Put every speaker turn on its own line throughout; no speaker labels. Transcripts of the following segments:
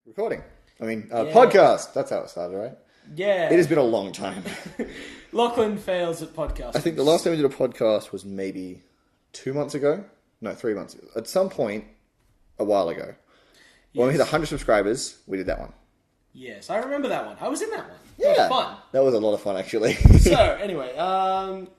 Recording. Podcast. That's how it started, right?
Yeah.
It has been a long time.
Lachlan fails at podcasting.
I think the last time we did a podcast was maybe 2 months ago. No, 3 months ago. At some point, a while ago. When we hit 100 subscribers, we did that one.
Yes, I remember that one. I was in that one.
Yeah.
It was fun.
That was a lot of fun, actually.
So, anyway,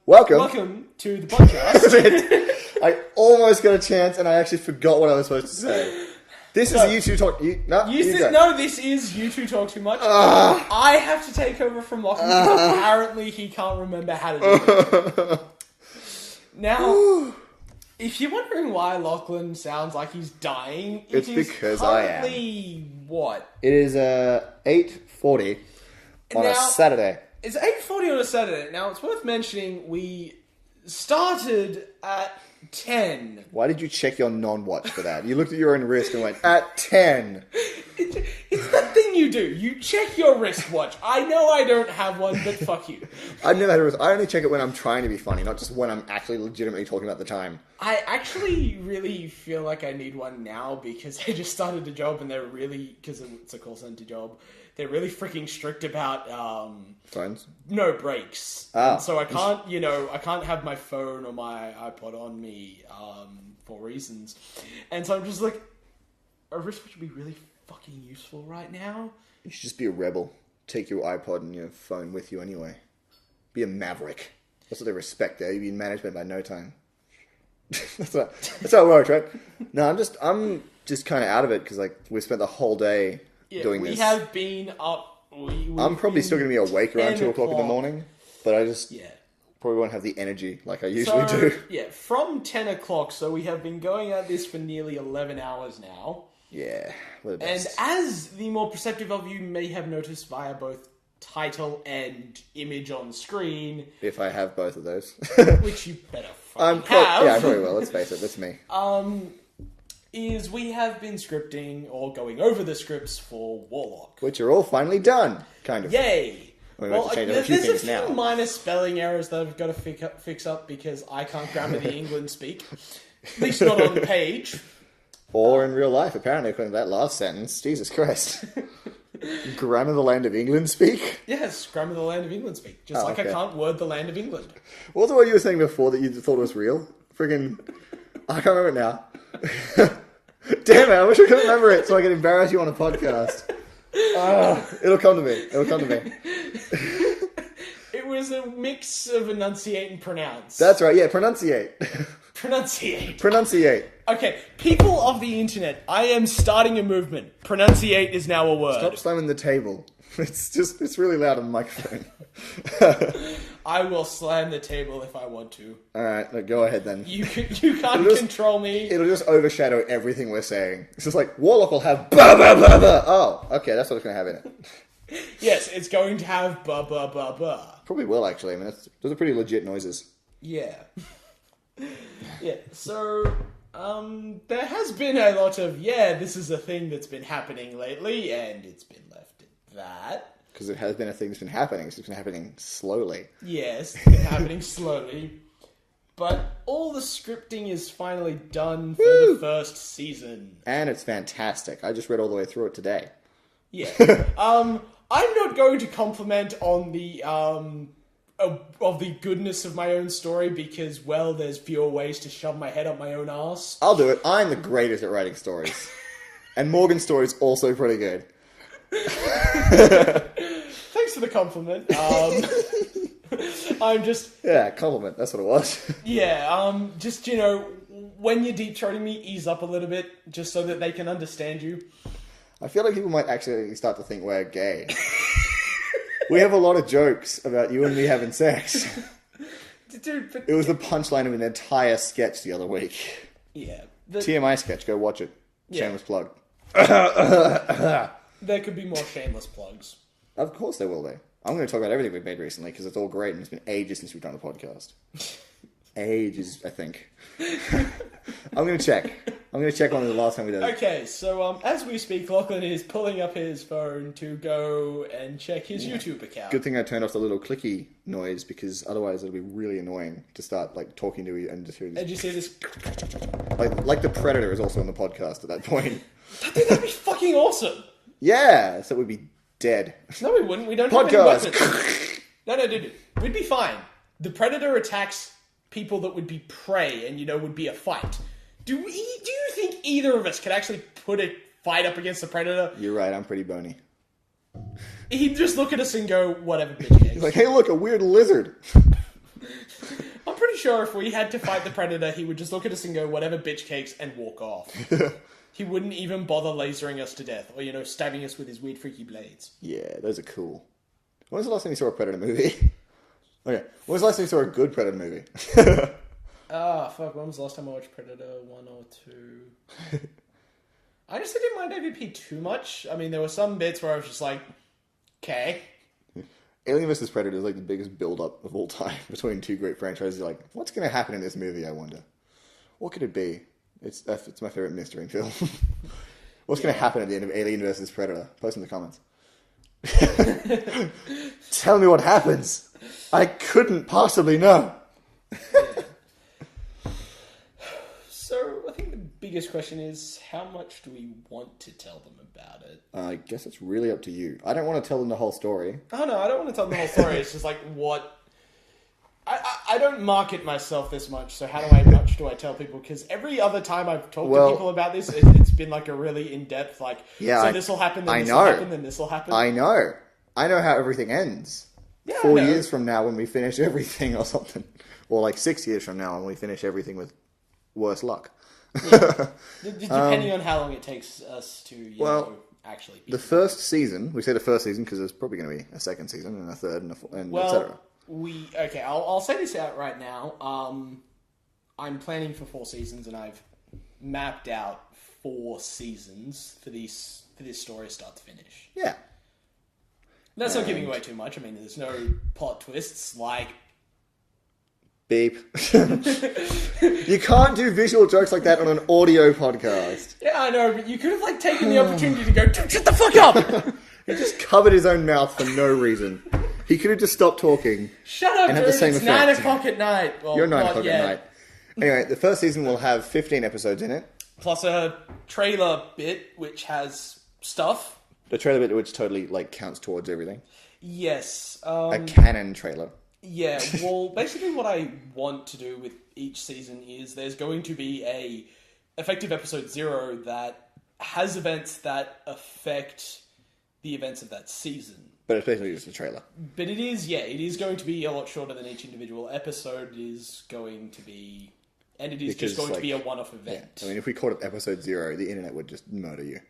Welcome
to the podcast.
I almost got a chance, and I actually forgot what I was supposed to say. This is a YouTube talk.
No, this is You Two Talk Too Much. I have to take over from Lachlan because apparently he can't remember how to do it. Now, if you're wondering why Lachlan sounds like he's dying,
it's because I am.
What?
It is 8:40 on a Saturday.
It's 8:40 on a Saturday. Now, it's worth mentioning we started at 10.
Why did you check your non-watch for that? You looked at your own wrist and went, at 10.
It's that thing you do. You check your wristwatch. I know I don't have one, but fuck you.
I've never had a wrist. I only check it when I'm trying to be funny, not just when I'm actually legitimately talking about the time.
I actually really feel like I need one now because I just started a job and they're really, because it's a call center job, they're really freaking strict about
Phones?
No breaks.
Oh.
So I can't, I can't have my phone or my iPod on me for reasons. And so I'm just like, a wristwatch would be really fucking useful right now.
You should just be a rebel. Take your iPod and your phone with you anyway. Be a maverick. That's what they respect there. You'd be in management by no time. that's how it works, right? No, I'm just kind of out of it because we spent the whole day doing this.
We have been up.
I'm probably still going to be awake around 2 o'clock in the morning, but I just probably won't have the energy like I usually do.
Yeah, from 10 o'clock, so we have been going at this for nearly 11 hours now.
Yeah, we're the
And
best.
as the more perceptive of you may have noticed via both title and image on screen...
If I have both of those.
which you better fucking have.
Yeah, I probably will. Let's face it, that's me.
Is we have been scripting or going over the scripts for Warlock.
Which are all finally done, kind of.
Yay!
Well,
there's a few minor spelling errors that I've got to fix up because I can't grammar the England speak. At least not on the page.
Or in real life, apparently, according to that last sentence. Jesus Christ. Grammar the land of England speak?
Yes, grammar the land of England speak. Just I can't word the land of England.
What was the word you were saying before that you thought was real? Friggin'... I can't remember it now. Damn it, I wish I could remember it so I could embarrass you on a podcast. It'll come to me.
It was a mix of enunciate and pronounce.
That's right, yeah, pronunciate.
Pronunciate. Okay, people of the internet, I am starting a movement. Pronunciate is now a word.
Stop slamming the table. It's really loud on the microphone.
I will slam the table if I want to.
Alright, go ahead then.
You can't control me.
It'll just overshadow everything we're saying. It's just like, Warlock will have ba ba ba ba. Oh, okay, that's what it's going to have in it.
Yes, it's going to have ba ba ba ba.
Probably will, actually. I mean, those are pretty legit noises.
Yeah. Yeah, so... there has been a lot of, this is a thing that's been happening lately, and it's been left at that.
Because it has been a thing that's been happening, so it's been happening slowly.
Yes, it's been happening slowly. But all the scripting is finally done for the first season.
And it's fantastic. I just read all the way through it today.
Yeah. I'm not going to compliment on the, of the goodness of my own story because, well, there's fewer ways to shove my head up my own arse.
I'll do it. I'm the greatest at writing stories. And Morgan's story is also pretty good.
Thanks for the compliment. I'm just...
Yeah, compliment. That's what it was.
Yeah, just, when you're deep throating me, ease up a little bit just so that they can understand you.
I feel like people might actually start to think we're gay. We have a lot of jokes about you and me having sex.
Dude, but...
It was the punchline of an entire sketch the other week.
Yeah.
TMI sketch, go watch it. Shameless plug.
There could be more shameless plugs.
Of course there will be. I'm going to talk about everything we've made recently because it's all great and it's been ages since we've done a podcast. Ages, I think. I'm going to check. On the last time we did it.
Okay, so as we speak, Lachlan is pulling up his phone to go and check his YouTube account.
Good thing I turned off the little clicky noise because otherwise it'll be really annoying to start talking to you and just hearing this.
Did you see this?
Like the Predator is also on the podcast at that point.
That'd be fucking awesome.
Yeah, so we'd be dead.
No, we wouldn't. We don't
Podcast.
have any weapons. No, dude. We'd be fine. The Predator attacks people that would be prey and, would be a fight. Do you think either of us could actually put a fight up against the Predator?
You're right, I'm pretty bony.
He'd just look at us and go, whatever, bitch cakes.
He's like, hey, look, a weird lizard.
I'm pretty sure if we had to fight the Predator, he would just look at us and go, whatever, bitch cakes, and walk off. He wouldn't even bother lasering us to death or, stabbing us with his weird, freaky blades.
Yeah, those are cool. When was the last time you saw a Predator movie? Okay, when was the last time you saw a good Predator movie?
Fuck, when was the last time I watched Predator 1 or 2? I honestly didn't mind AVP too much. I mean, there were some bits where I was just like, okay.
Alien vs. Predator is like the biggest build-up of all time between two great franchises. You're like, what's going to happen in this movie, I wonder? What could it be? It's my favorite mystery film. What's going to happen at the end of Alien vs. Predator? Post in the comments. Tell me what happens. I couldn't possibly know.
So, I think the biggest question is, how much do we want to tell them about it?
I guess it's really up to you. I don't want to tell them the whole story.
Oh, no, I don't want to tell them the whole story. It's just like, what... I don't market myself this much, so how much do I tell people? Because every other time I've talked to people about this, it's been like a really in-depth, like, so this will happen, then this will happen, then this will happen.
I know how everything ends.
Yeah,
4 years from now when we finish everything or something. Or like 6 years from now when we finish everything with worse luck.
Yeah. Depending on how long it takes us to, actually beat
the first season, we say the first season because there's probably going to be a second season and a third and etc.
I'll say this out right now. I'm planning for 4 seasons and I've mapped out 4 seasons for this story start to finish.
Yeah.
That's not giving away too much. I mean, there's no plot twists like...
Beep. You can't do visual jokes like that on an audio podcast.
Yeah, I know, but you could have taken the opportunity to go, shut the fuck up!
He just covered his own mouth for no reason. He could have just stopped talking.
Shut up,
and
dude,
have the same
it's
effect.
9 o'clock at night. Well,
you're 9 o'clock at night. Anyway, the first season will have 15 episodes in it.
Plus a trailer bit, which has stuff.
The trailer bit which totally counts towards everything.
Yes.
A canon trailer.
Yeah, well, basically what I want to do with each season is there's going to be a effective episode 0 that has events that affect the events of that season.
But it's basically just a trailer.
But it is going to be a lot shorter than each individual episode is going to be... And it is just going to be a one-off event.
Yeah. I mean, if we called it episode 0, the internet would just murder you.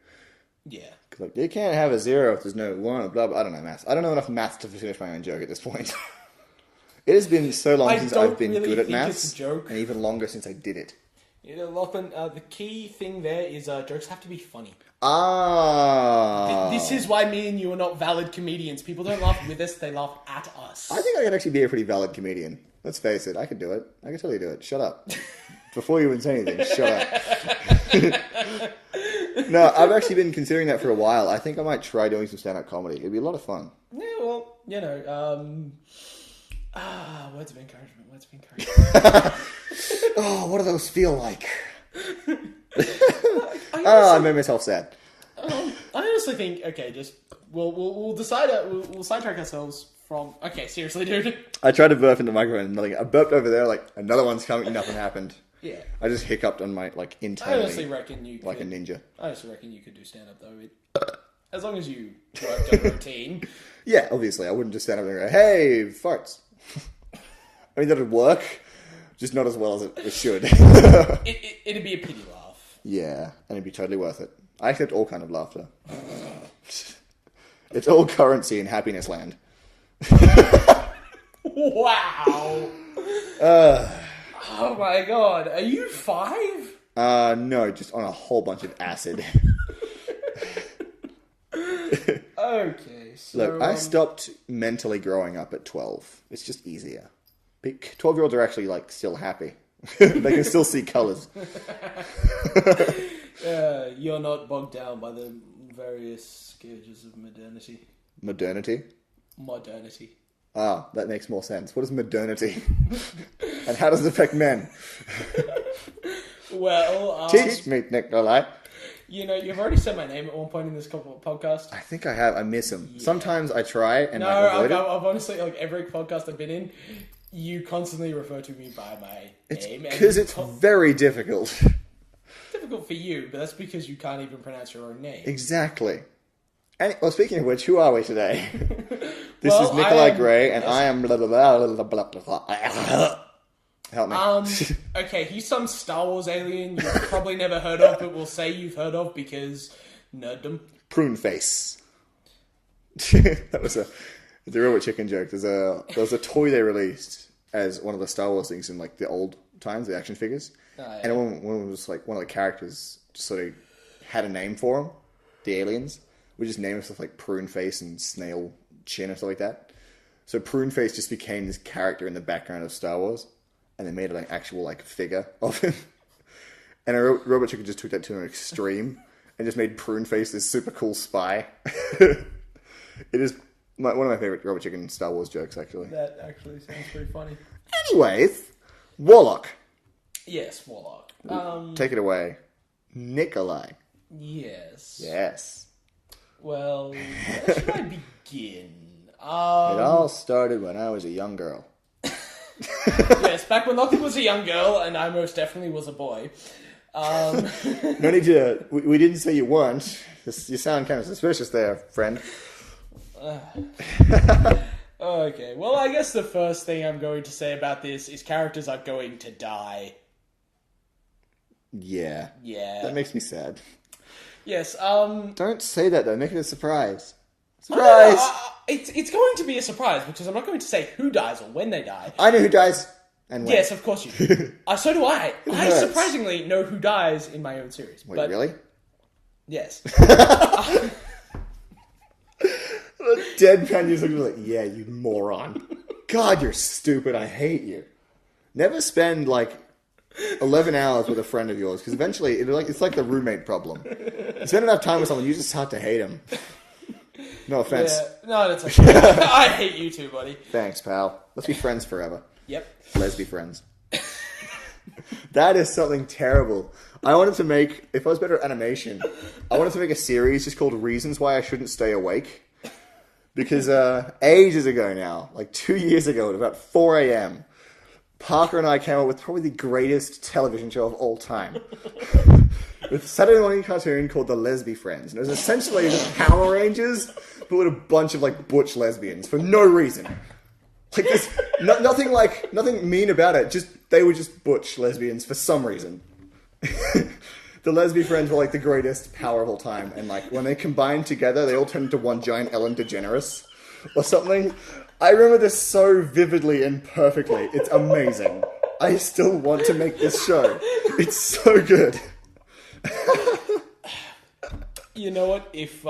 Yeah.
Because, you can't have a 0 if there's no 1 or blah, blah. I don't know maths. I don't know enough maths to finish my own joke at this point. It has been so long since I've been good at maths.
It's a joke.
And even longer since I did it.
Lachlan, the key thing there is jokes have to be funny.
Ah.
This is why me and you are not valid comedians. People don't laugh with us, they laugh at us.
I think I could actually be a pretty valid comedian. Let's face it, I could do it. I could totally do it. Shut up. Before you even say anything, shut up. No, I've actually been considering that for a while. I think I might try doing some stand-up comedy. It'd be a lot of fun.
Yeah, well, words of encouragement.
Oh, what do those feel like? I made myself sad.
I honestly think, we'll decide, we'll sidetrack ourselves from, seriously, dude.
I tried to burp in the microphone and nothing. I burped over there, another one's coming, nothing happened.
Yeah.
I just hiccuped on my, internally.
I honestly reckon you could.
Like a ninja.
I honestly reckon you could do stand-up, though. As long as you worked on a routine.
Yeah, obviously. I wouldn't just stand up there and go, hey, farts. I mean, that'd work, just not as well as it should.
It'd be a pity laugh.
Yeah, and it'd be totally worth it. I accept all kind of laughter. It's all currency in Happinessland.
Wow. Oh my god, are you 5?
No, just on a whole bunch of acid.
Okay, so...
Look, I stopped mentally growing up at 12. It's just easier. 12-year-olds are actually, still happy. They can still see colours.
You're not bogged down by the various scourges of modernity.
Modernity?
Modernity.
Ah, that makes more sense. What is modernity? And how does it affect men?
Well,
Teach me, Nicolai.
You've already said my name at one point in this podcast.
I think I have. I miss him.
Yeah.
Sometimes I try and
No,
avoid it.
I've honestly, every podcast I've been in, you constantly refer to me by my name.
Because it's very difficult.
Difficult for you, but that's because you can't even pronounce your own name.
Exactly. Well, speaking of which, who are we today? This
Well,
is Nicolai Gray, and
yes.
I am blah, blah, blah, blah, blah, blah, blah. Help me.
Okay, he's some Star Wars alien you've probably never heard of, but we'll say you've heard of because nerddom.
Prune face. That was the Robot Chicken joke. There was a toy they released as one of the Star Wars things in like the old times, the action figures.
Oh, yeah.
And one was like one of the characters just sort of had a name for them, the aliens. We just named stuff like Prune Face and Snail Chin or stuff like that. So Prune Face just became this character in the background of Star Wars, and they made an actual like figure of him. And Robot Chicken just took that to an extreme and just made Prune Face this super cool spy. It is one of my favorite Robot Chicken Star Wars jokes, actually.
That actually sounds pretty funny.
Anyways, Warlock.
Yes, Warlock.
Take it away. Nicolai.
Yes.
Yes.
Well, where should I begin?
It all started when I was a young girl.
Yes, back when Lachlan was a young girl, and I most definitely was a boy.
No need to... We didn't say you weren't. You sound kind of suspicious there, friend.
Okay, well, I guess the first thing I'm going to say about this is characters are going to die.
Yeah.
Yeah.
That makes me sad.
Yes,
Don't say that, though. Make it a surprise. Surprise!
It's going to be a surprise, because I'm not going to say who dies or when they die.
I know who dies and when.
Yes, of course you do. So do I. I
hurts?
surprisingly know who dies in my own series.
Wait,
but
really?
Yes.
Deadpan, you're looking like, yeah, you moron. God, you're stupid. I hate you. Never spend, 11 hours with a friend of yours, because eventually it's like the roommate problem. You spend enough time with someone, you just start to hate them. No offense.
Yeah, no, that's okay. I hate you too, buddy.
Thanks, pal. Let's be friends forever.
Yep.
Let's be friends. That is something terrible. I wanted to make, if I was better at animation, I wanted to make a series just called Reasons Why I Shouldn't Stay Awake. Because ages ago now, 2 years ago at about 4 a.m., Parker and I came up with probably the greatest television show of all time. With a Saturday morning cartoon called The Lesby Friends. And it was essentially just Power Rangers, but with a bunch of butch lesbians for no reason. Nothing mean about it. They were just butch lesbians for some reason. The Lesby Friends were the greatest power of all time. And when they combined together, they all turned into one giant Ellen DeGeneres or something. I remember this so vividly and perfectly. It's amazing. I still want to make this show. It's so good.
You know what? If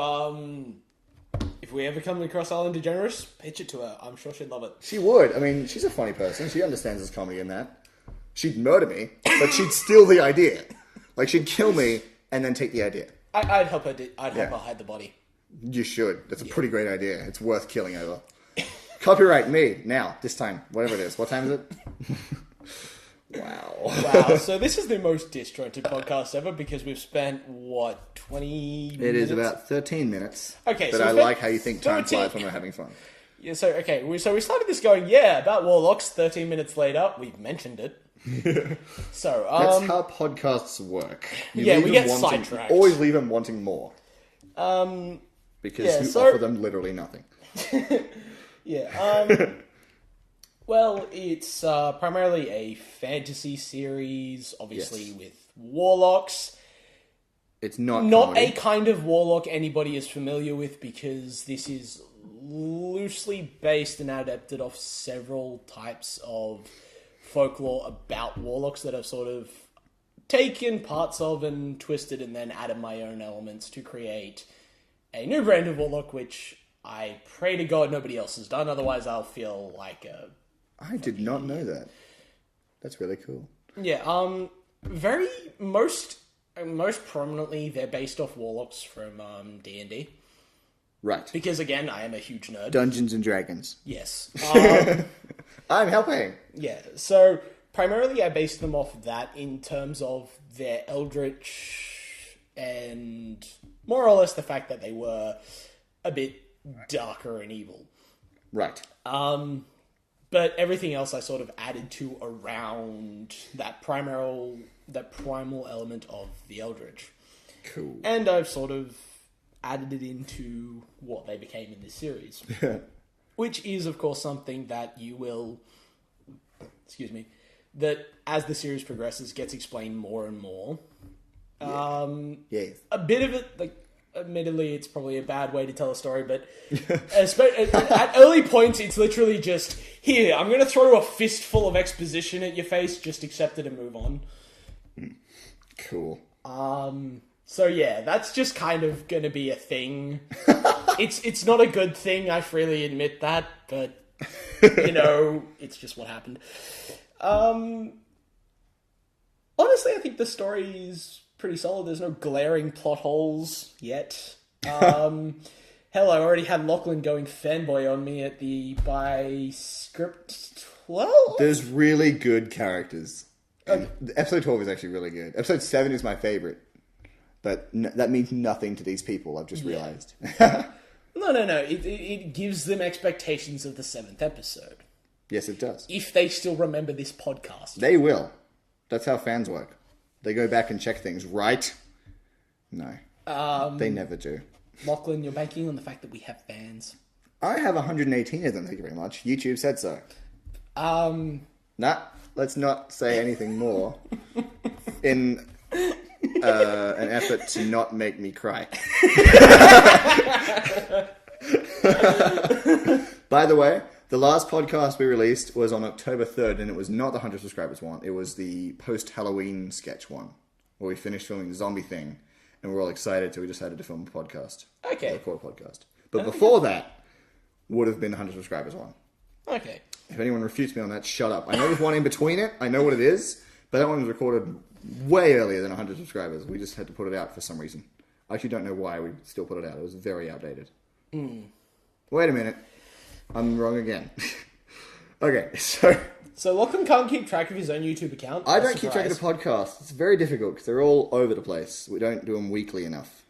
we ever come across Ellen DeGeneres, pitch it to her. I'm sure she'd love it.
She would. I mean, she's a funny person. She understands this comedy and that. She'd murder me, but she'd steal the idea. She'd kill me and then take the idea.
I'd help her. I'd help her hide the body.
You should. That's a pretty great idea. It's worth killing over. Copyright me now. This time, whatever it is. What time is it? Wow.
Wow. So this is the most disjointed podcast ever because we've spent 20 minutes?
It is about 13 minutes.
Okay,
but
so
I like how you think time
13
flies when we're having fun.
Yeah. So okay. We started this going about Warlocks. 13 minutes later, we've mentioned it. So
that's how podcasts work.
We get sidetracked.
Always leave them wanting more. Because you offer them literally nothing.
Yeah. Well, it's primarily a fantasy series, obviously with warlocks.
It's not
a kind of warlock anybody is familiar with because this is loosely based and adapted off several types of folklore about warlocks that I've sort of taken parts of and twisted and then added my own elements to create a new brand of warlock, which I pray to God nobody else has done, otherwise I'll feel like a...
I did not know that. That's really cool.
Yeah, most prominently they're based off warlocks from D&D.
Right.
Because again, I am a huge nerd.
Dungeons and Dragons.
Yes.
I'm helping.
Yeah, so primarily I based them off that in terms of their eldritch and more or less the fact that they were a bit darker and evil.
Right.
But everything else I sort of added to around that primal element of the Eldritch.
Cool.
And I've sort of added it into what they became in this series. Which is, of course, something that you will... that as the series progresses gets explained more and more.
Yes.
A bit of it, like, admittedly, it's probably a bad way to tell a story, but at early points, it's literally just, here, I'm going to throw a fistful of exposition at your face, just accept it and move on.
Cool.
So yeah, that's just kind of going to be a thing. It's not a good thing, I freely admit that, but, you know, it's just what happened. Honestly, I think the story is pretty solid. There's no glaring plot holes yet. Hell, I already had Lachlan going fanboy on me by script 12?
There's really good characters. Episode 12 is actually really good. Episode 7 is my favorite. But that means nothing to these people, I've just realized.
No. It gives them expectations of the 7th episode.
Yes, it does.
If they still remember this podcast.
They will. That's how fans work. They go back and check things, right? No. They never do.
Lachlan, you're banking on the fact that we have fans.
I have 118 of them, thank you very much. YouTube said so. Nah, let's not say anything more in an effort to not make me cry. By the way, the last podcast we released was on October 3rd, and it was not the 100 subscribers one. It was the post-Halloween sketch one, where we finished filming the zombie thing, and we're all excited, so we decided to film a podcast.
Okay.
Record a podcast. But before that, would have been the 100 subscribers one.
Okay.
If anyone refutes me on that, shut up. I know there's one in between it. I know what it is, but that one was recorded way earlier than 100 subscribers. We just had to put it out for some reason. I actually don't know why we still put it out. It was very outdated. Wait a minute. I'm wrong again. Okay, so
Lachlan can't keep track of his own YouTube account.
I don't keep track of the podcast. It's very difficult because they're all over the place. We don't do them weekly enough.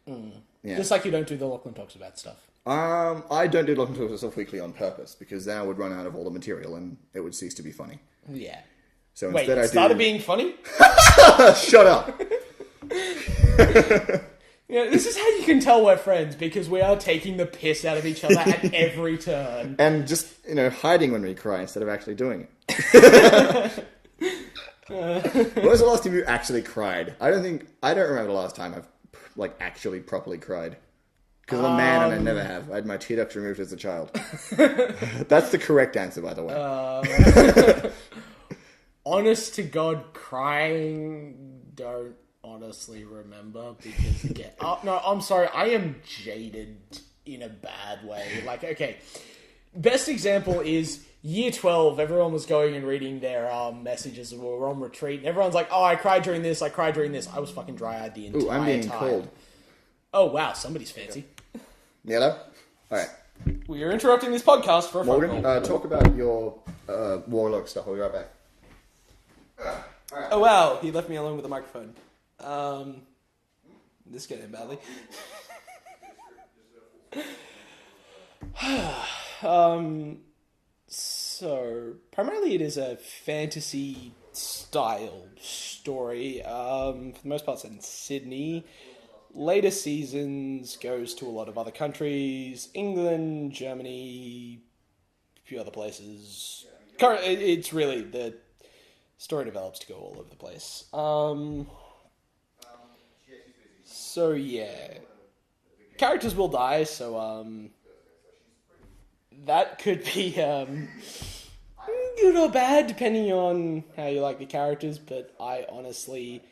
Yeah.
Just like you don't do the Lachlan Talks About stuff.
I don't do Lachlan Talks About stuff weekly on purpose because then I would run out of all the material and it would cease to be funny.
Yeah.
So
Wait,
instead
it started being funny?
Shut up.
Yeah, this is how you can tell we're friends, because we are taking the piss out of each other at every turn.
And just, hiding when we cry instead of actually doing it. When was the last time you actually cried? I don't remember the last time I've, actually properly cried. Because I'm a man and I never have. I had my tear ducts removed as a child. That's the correct answer, by the way.
Honest to God, crying, don't honestly remember, because again, no, I'm sorry, I am jaded in a bad way. Okay, best example is year 12, everyone was going and reading their messages, and we were on retreat, and everyone's like, oh, I cried during this. I was fucking dry-eyed the entire time.
Ooh, I'm being cold.
Oh, wow, somebody's fancy.
Yellow? Alright.
We are interrupting this podcast for a phone
Morgan,
call.
talk about your Warlock stuff. I'll be right back.
Oh, wow, he left me alone with the microphone. This getting badly. So primarily it is a fantasy style story. For the most part, it's in Sydney. Later seasons goes to a lot of other countries: England, Germany, a few other places. It's really, the story develops to go all over the place. So yeah, characters will die, so that could be good or bad depending on how you like the characters, but I honestly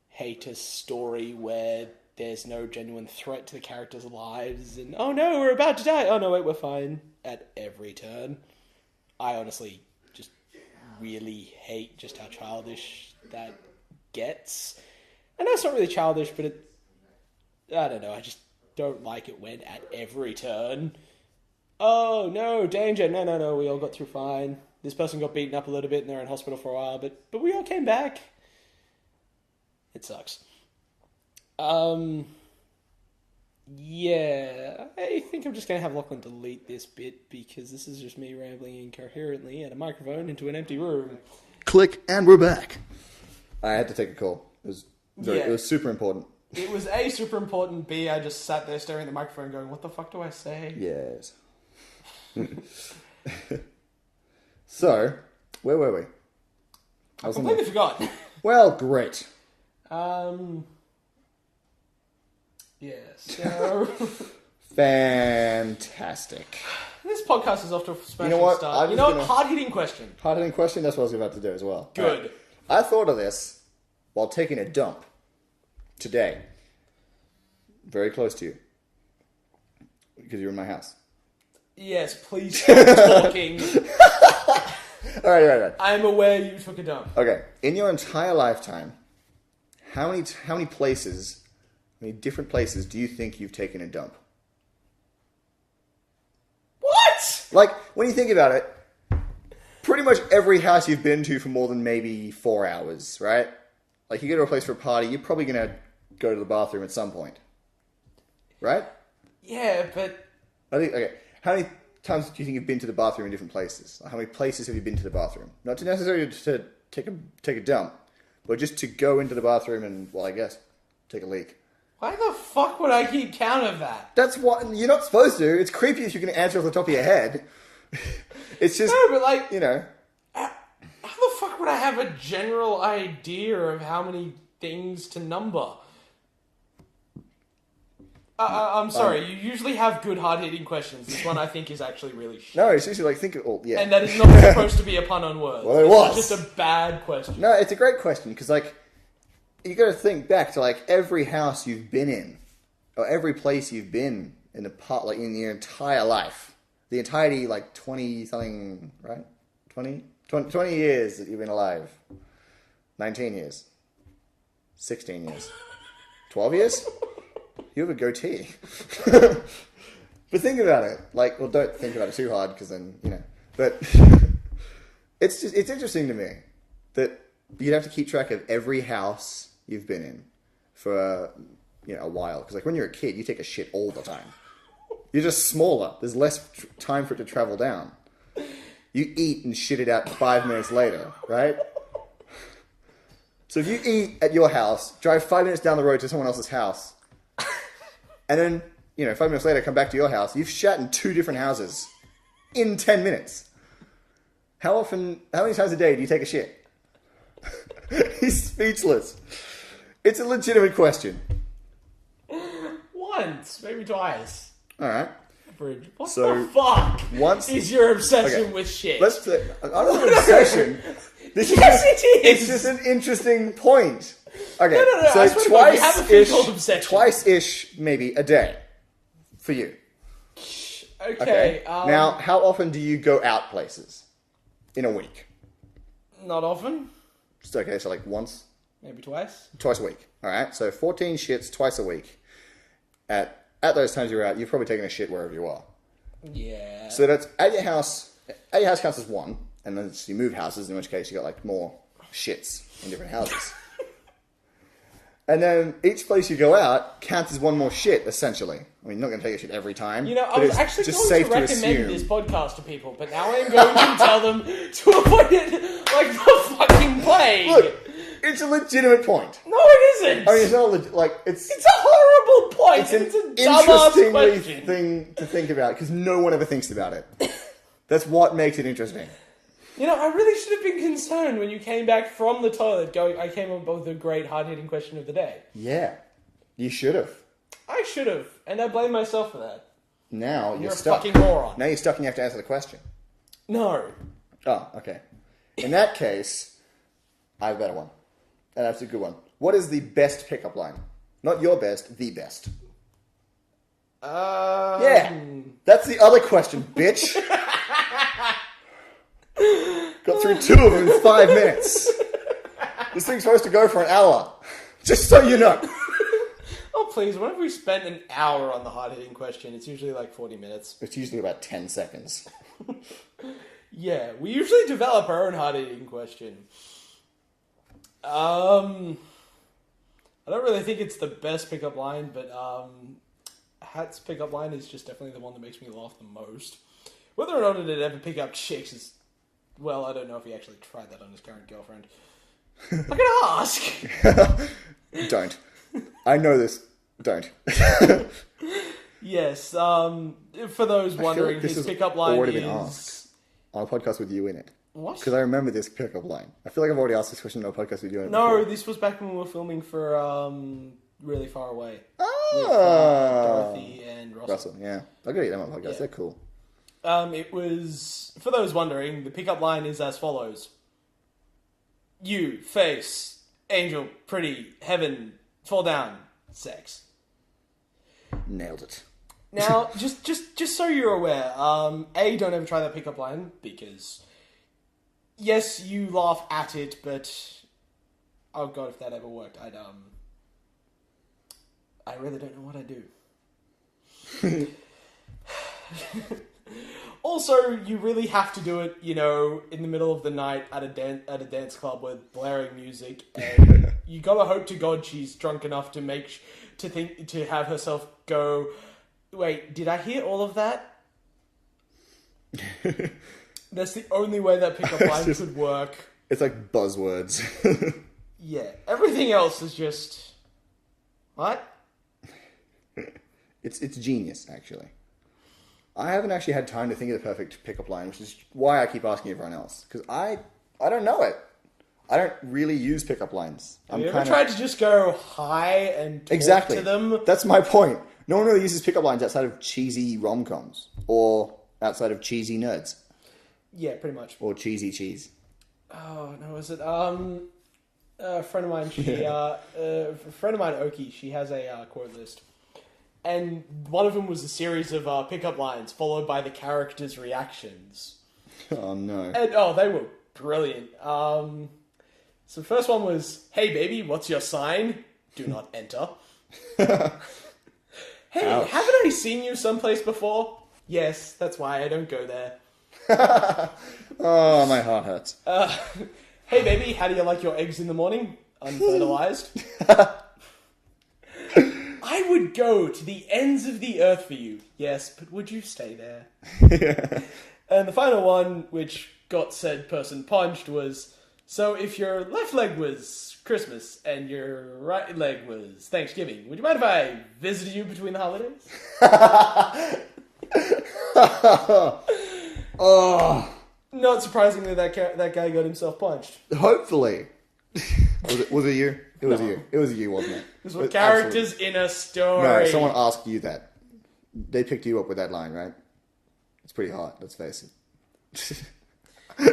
hate a story where there's no genuine threat to the characters' lives and, oh no, we're about to die, oh no wait, we're fine, at every turn. I honestly just really hate just how childish that gets. And that's not really childish, but I don't know, I just don't like it when at every turn, oh no, danger, no, we all got through fine. This person got beaten up a little bit and they're in hospital for a while, but we all came back. It sucks. Yeah, I think I'm just going to have Lachlan delete this bit because this is just me rambling incoherently at a microphone into an empty room.
Click, and we're back. I had to take a call. It was super important.
It was A, super important, B, I just sat there staring at the microphone going, what the fuck do I say?
Yes. So, where were we?
I completely forgot.
Well, great.
Yeah, so...
Fantastic.
This podcast is off to a smashing
what?
start. Hard-hitting question.
Hard-hitting question, that's what I was about to do as well.
Good.
Right. I thought of this while taking a dump today. Very close to you. Because you're in my house.
Yes, please stop talking.
All right.
I'm aware you took a dump.
Okay. In your entire lifetime, how many different places do you think you've taken a dump?
What?
Like, when you think about it, pretty much every house you've been to for more than maybe 4 hours, right? Like, you go to a place for a party, you're probably going to go to the bathroom at some point. Right?
Yeah, but...
Okay. How many times do you think you've been to the bathroom in different places? How many places have you been to the bathroom? Not to necessarily to take a dump, but just to go into the bathroom and, well, I guess, take a leak.
Why the fuck would I keep count of that?
That's what... You're not supposed to. It's creepy if you can answer off the top of your head. It's just...
No, but like...
You know...
How the fuck would I have a general idea of how many things to number? I'm sorry, you usually have good hard-hitting questions. This one I think is actually really shit.
No, it's usually like, think of... Oh, yeah.
And that is not supposed to be a pun on words.
Well, it was.
It's just a bad question.
No, it's a great question, because, like, you got to think back to, like, every house you've been in, or every place you've been in in your entire life. The entirety, like, 20-something, right? 20 years that you've been alive. 19 years. 16 years. 12 years? You have a goatee. But think about it. Like, well, don't think about it too hard, because then, you know. But it's interesting to me that you'd have to keep track of every house you've been in for, a while. Because, like, when you're a kid, you take a shit all the time. You're just smaller. There's less time for it to travel down. You eat and shit it out 5 minutes later, right? So if you eat at your house, drive 5 minutes down the road to someone else's house, and then, 5 minutes later come back to your house, you've shat in 2 different houses in 10 minutes. How many times a day do you take a shit? He's speechless. It's a legitimate question.
Once, maybe twice.
Alright.
What the fuck is your obsession with shit?
I don't have an obsession. It is. It's just an interesting point. Okay,
No.
so twice-ish, maybe, a day. For you.
Okay.
Now, how often do you go out places? In a week?
Not often.
Okay, so like once?
Maybe twice.
Twice a week. Alright, so 14 shits twice a week. At those times you're out, you've probably taken a shit wherever you are.
Yeah.
So that's at your house. At your house counts as one, and then you move houses, in which case you got like more shits in different houses. And then each place you go out counts as one more shit, essentially. I mean, you're not going to take a shit every time.
I was actually going to recommend this podcast to people, but now I am going to tell them to avoid it like the fucking plague.
Look, it's a legitimate point.
No, it isn't.
I mean, it's not
It's a horrible point.
It's an
a dumbass
interesting
question.
thing to think about, because no one ever thinks about it. That's what makes it interesting.
I really should have been concerned when you came back from the toilet going, I came up with a great hard-hitting question of the day.
Yeah. You should have.
I should have, and I blame myself for that.
Now
You're
stuck.
a fucking moron.
Now you're stuck and you have to answer the question.
No.
Oh, okay. In that case, I have a better one. And that's a good one. What is the best pickup line? Not your best, the best. Yeah. That's the other question, bitch. Got through 2 of them in 5 minutes. This thing's supposed to go for an hour. Just so you know.
Oh, please. When have we spent an hour on the hard-hitting question? It's usually like 40 minutes.
It's usually about 10 seconds.
Yeah, we usually develop our own hard-hitting question. I don't really think it's the best pickup line, but Hat's pickup line is just definitely the one that makes me laugh the most. Whether or not it'd ever pick up chicks is... Well, I don't know if he actually tried that on his current girlfriend. I can ask!
Don't. I know this. Don't.
Yes, for those wondering, his pickup line
already
is...
been asked on a podcast with you in it.
What?
Because I remember this pickup line. I feel like I've already asked this question on a podcast with you in it
No,
before.
this was back when we were filming for Really Far Away. With
Ah!
Dorothy and
Russell, yeah. I'll go eat them on podcast.
Yeah.
They're cool.
It was, for those wondering, the pickup line is as follows. You, face, angel, pretty, heaven, fall down, sex.
Nailed it.
Now, just so you're aware, A, don't ever try that pickup line, because, yes, you laugh at it, but, oh god, if that ever worked, I really don't know what I'd do. Also, you really have to do it, in the middle of the night at a dance club with blaring music, and you gotta hope to God she's drunk enough to to have herself go, wait, did I hear all of that? That's the only way that pickup line could work.
It's like buzzwords.
Yeah, everything else is just... What?
It's genius, actually. I haven't actually had time to think of the perfect pickup line, which is why I keep asking everyone else. Because I don't know it. I don't really use pickup lines.
Have you ever tried to just go hi and talk to them?
That's my point. No one really uses pickup lines outside of cheesy rom-coms. Or outside of cheesy nerds.
Yeah, pretty much.
Or cheesy cheese.
Oh, no, was it? A friend of mine, Oki, she has a quote list. And one of them was a series of pickup lines followed by the characters' reactions.
Oh, no.
And, they were brilliant. So the first one was, hey, baby, what's your sign? Do not enter. Hey,
Ouch.
haven't I seen you someplace before? Yes, that's why I don't go there.
Oh, my heart hurts.
Hey, baby, how do you like your eggs in the morning? Unfertilized. I would go to the ends of the earth for you. Yes, but would you stay there?
Yeah.
And the final one, which got said person punched, was, so if your left leg was Christmas and your right leg was Thanksgiving, would you mind if I visited you between the holidays?
Oh.
Not surprisingly, that guy got himself punched.
Hopefully. Was it you? It was you. It was you, wasn't it?
This was characters in a story.
No, someone asked you that. They picked you up with that line, right? It's pretty hard, let's face it.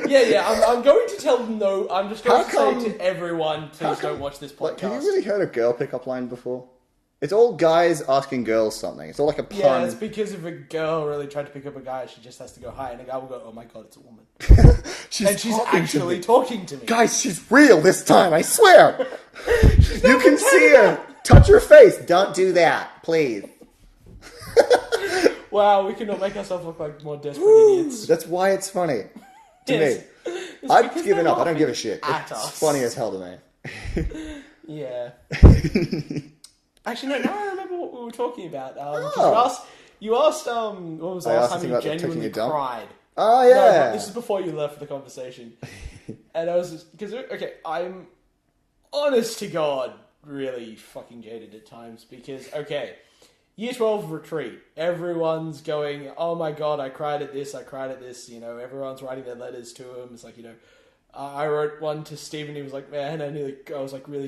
Yeah, I'm going to tell them no. I'm just going to say to everyone, please don't watch this podcast.
Like, have you really heard a girl pickup line before? It's all guys asking girls something. It's all like a pun.
Yeah, it's because if a girl really tried to pick up a guy, she just has to go hi, and a guy will go, oh my god, it's a woman. she's actually talking to me.
Guys, she's real this time, I swear. You can see her. Touch her face. Don't do that, please.
Wow, we cannot make ourselves look like more desperate idiots.
That's why it's funny to
Yes.
me.
It's
I've
because
given
they're
up. I don't give a
laughing
shit.
at
It's
us.
funny as hell to me.
Yeah. Actually, no, now I remember what we were talking about. 'Cause you asked, what was the
I
last
asked
time
you
you
about taking
genuinely
a dump?
cried?
Oh,
No,
yeah.
this is before you left for the conversation. And I was just, because, okay, I'm honest to God really fucking jaded at times because, okay, Year 12 retreat, everyone's going, oh my god, I cried at this, everyone's writing their letters to him. It's like, I wrote one to Stephen, he was like, man, I was like really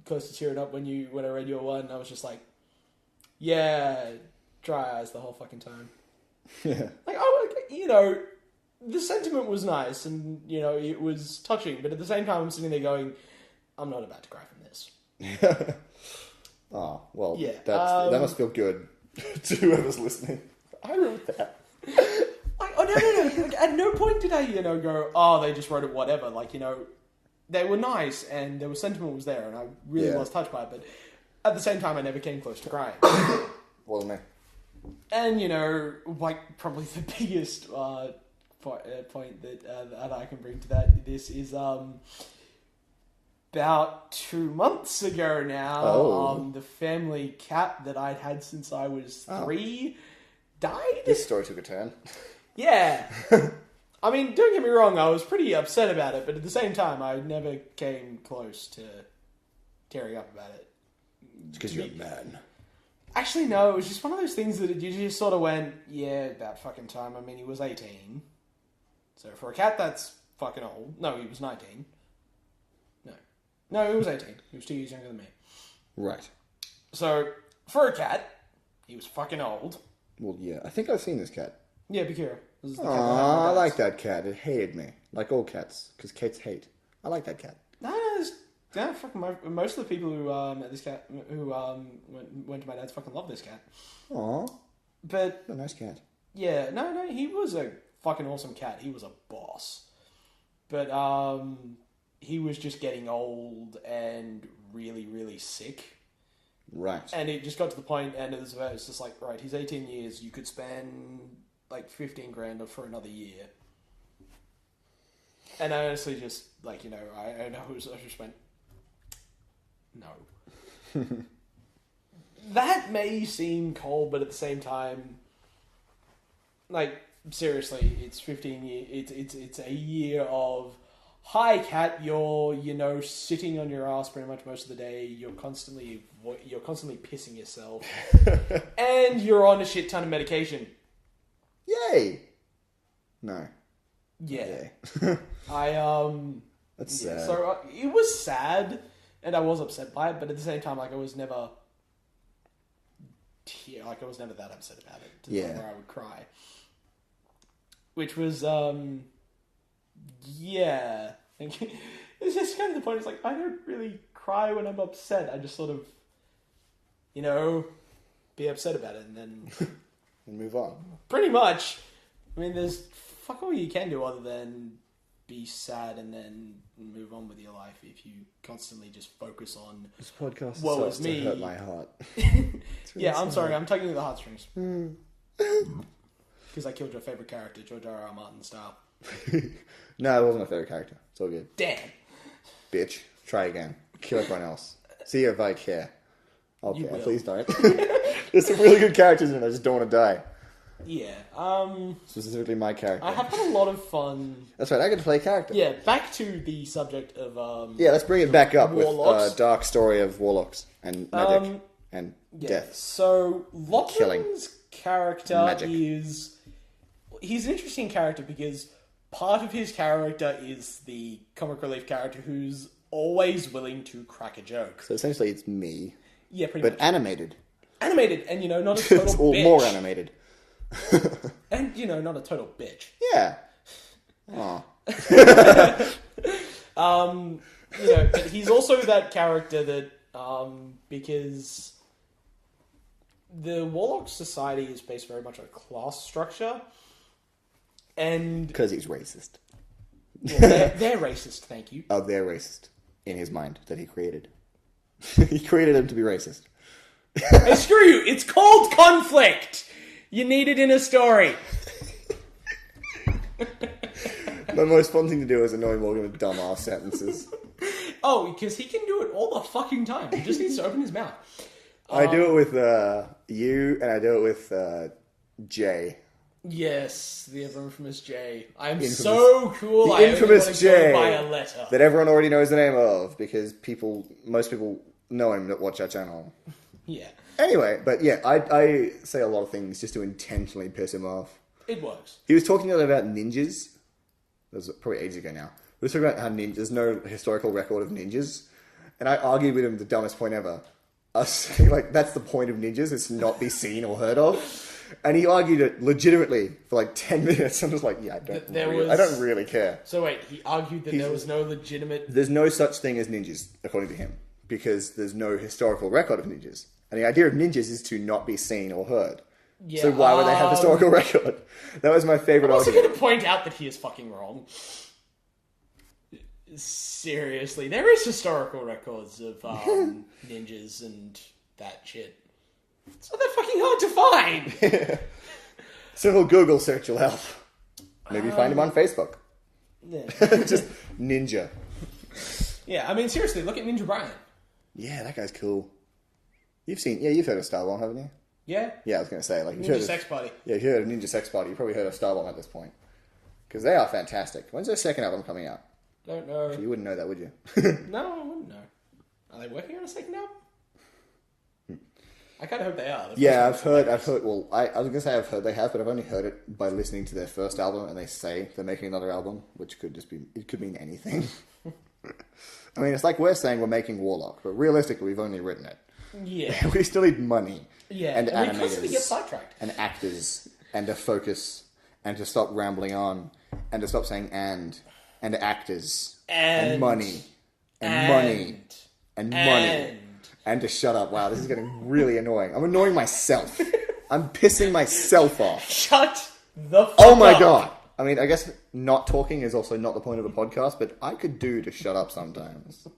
close to tearing up when I read your one. I was just like, yeah, dry eyes the whole fucking time.
Yeah.
Like, the sentiment was nice and, it was touching, but at the same time I'm sitting there going, I'm not about to cry from this.
Oh, well,
Yeah,
that must feel good to whoever's listening. I wrote that.
Like, oh, no. Like, at no point did I, go, oh, they just wrote it whatever. Like, they were nice and there was sentiment was there and I really was touched by it, but at the same time I never came close to crying.
Wasn't me.
And, like, probably the biggest point that I can bring to this is, about 2 months ago now.
Oh.
The family cat that I'd had since I was 3 died.
This story took a turn.
Yeah. I mean, don't get me wrong, I was pretty upset about it, but at the same time, I never came close to tearing up about it.
It's because you're a man.
Actually, no, it was just one of those things that you just sort of went, yeah, about fucking time. I mean, he was 18. So for a cat, that's fucking old. No, he was 19. No, he was 18. He was 2 years younger than me.
Right.
So, for a cat, he was fucking old.
Well, yeah. I think I've seen this cat.
Yeah, Bakira. This is the cat
Aww, I like that cat. It hated me. Like all cats. Because cats hate. I like that cat.
No, fucking most of the people who met this cat, who went to my dad's, fucking love this cat.
Aww.
But
A nice cat.
yeah, no, he was a fucking awesome cat. He was a boss. But he was just getting old and really, really sick.
Right.
And it just got to the point, and it was just like, right, he's 18 years. You could spend like 15 grand for another year. And I honestly just, like, you know, I just went, no. That may seem cold, but at the same time, like, seriously, it's 15 years. It's a year of, hi, cat. You're, you know, sitting on your ass pretty much most of the day. You're constantly pissing yourself, and you're on a shit ton of medication.
Yay. No.
Yeah.
Yay.
That's
sad.
So it was sad, and I was upset by it. But at the same time, like, I was never that upset about it to the point where I would cry. Which was, yeah. It's just kind of the point. It's like, I don't really cry when I'm upset. I just sort of, you know, be upset about it and then...
and move on.
Pretty much. I mean, there's fuck all you can do other than be sad and then move on with your life if you constantly just focus on...
This podcast
woe
starts
is me.
to hurt my heart.
Yeah, I'm sorry. I'm tugging at the heartstrings. Because I killed your favourite character, George R.R. Martin style.
No, it wasn't my favourite character. It's all good.
Damn.
Bitch. Try again. Kill everyone else. See if I care. I'll
You
care.
will.
Please don't. There's some really good characters in it. I just don't want to die.
Yeah.
Specifically my character.
I have had a lot of fun.
That's right. I get to play a character.
Yeah, back to the subject of...
Yeah, let's bring it back up
Warlocks.
with a dark story of warlocks and magic and death.
So,
Killing.
Lachlan's character
Magic.
is... He's an interesting character because part of his character is the comic relief character who's always willing to crack a joke.
So essentially it's me,
Yeah, pretty
but
much.
animated.
Animated, and, you know, not a total
It's
bitch.
more animated.
And, you know, not a total bitch.
Yeah. Aw.
You know, but he's also that character that, because the Warlock society is based very much on class structure, and
Because he's racist.
well, they're racist, thank you.
Oh, they're racist. In his mind, that he created. He created him to be racist.
Hey, screw you! It's called conflict! You need it in a story.
The most fun thing to do is annoy Morgan with dumb-ass sentences.
Oh, because he can do it all the fucking time. He just needs to open his mouth.
I do it with you, and I do it with Jay.
Yes, the ever infamous Jay. I'm
Infamous-
so cool.
The
I only
infamous
want to
Jay
go by a letter.
that everyone already knows the name of because most people know him that watch our channel.
Yeah,
Anyway, but yeah, I say a lot of things just to intentionally piss him off.
it works.
He was talking the other about ninjas. That was probably ages ago now. He was talking about how there's no historical record of ninjas. And I argued with him the dumbest point ever. I was saying, like, that's the point of ninjas, is to not be seen or heard of. And he argued it legitimately for like 10 minutes. I'm just like, yeah, I don't really care.
So wait, he argued that there was no legitimate...
There's no such thing as ninjas, according to him. Because there's no historical record of ninjas. And the idea of ninjas is to not be seen or heard.
Yeah,
So why would they have historical record? That was my favourite
I'm also
argument.
going to point out that he is fucking wrong. Seriously, there is historical records of ninjas and that shit. It's not that fucking hard to find.
Simple Google search will help. Maybe find him on Facebook.
Yeah.
Just ninja.
Yeah, I mean, seriously, look at Ninja Brian.
Yeah, that guy's cool. You've heard of Starbomb, haven't you?
Yeah?
Yeah, I was going to say.
Ninja Sex Party.
Yeah, if you heard of Ninja Sex Party, you probably heard of Starbomb at this point. Because they are fantastic. When's their second album coming out?
Don't know.
You wouldn't know that, would you?
No, I wouldn't know. Are they working on a second album? I kind of hope they are.
Yeah, I've heard, well, I was going to say I've heard they have, but I've only heard it by listening to their first album, and they say they're making another album, which could just be, it could mean anything. I mean, it's like we're saying we're making Warlock, but realistically, we've only written it.
Yeah.
We still need money.
Yeah,
and
we constantly
animators,
get sidetracked.
and actors, and to focus, and to stop rambling on, and to stop saying and actors, and money, and money, and money. And to shut up. Wow, this is getting really annoying. I'm annoying myself. I'm pissing myself off.
Shut the fuck
Oh my
up.
god. I mean, I guess not talking is also not the point of a podcast, but I could do to shut up sometimes.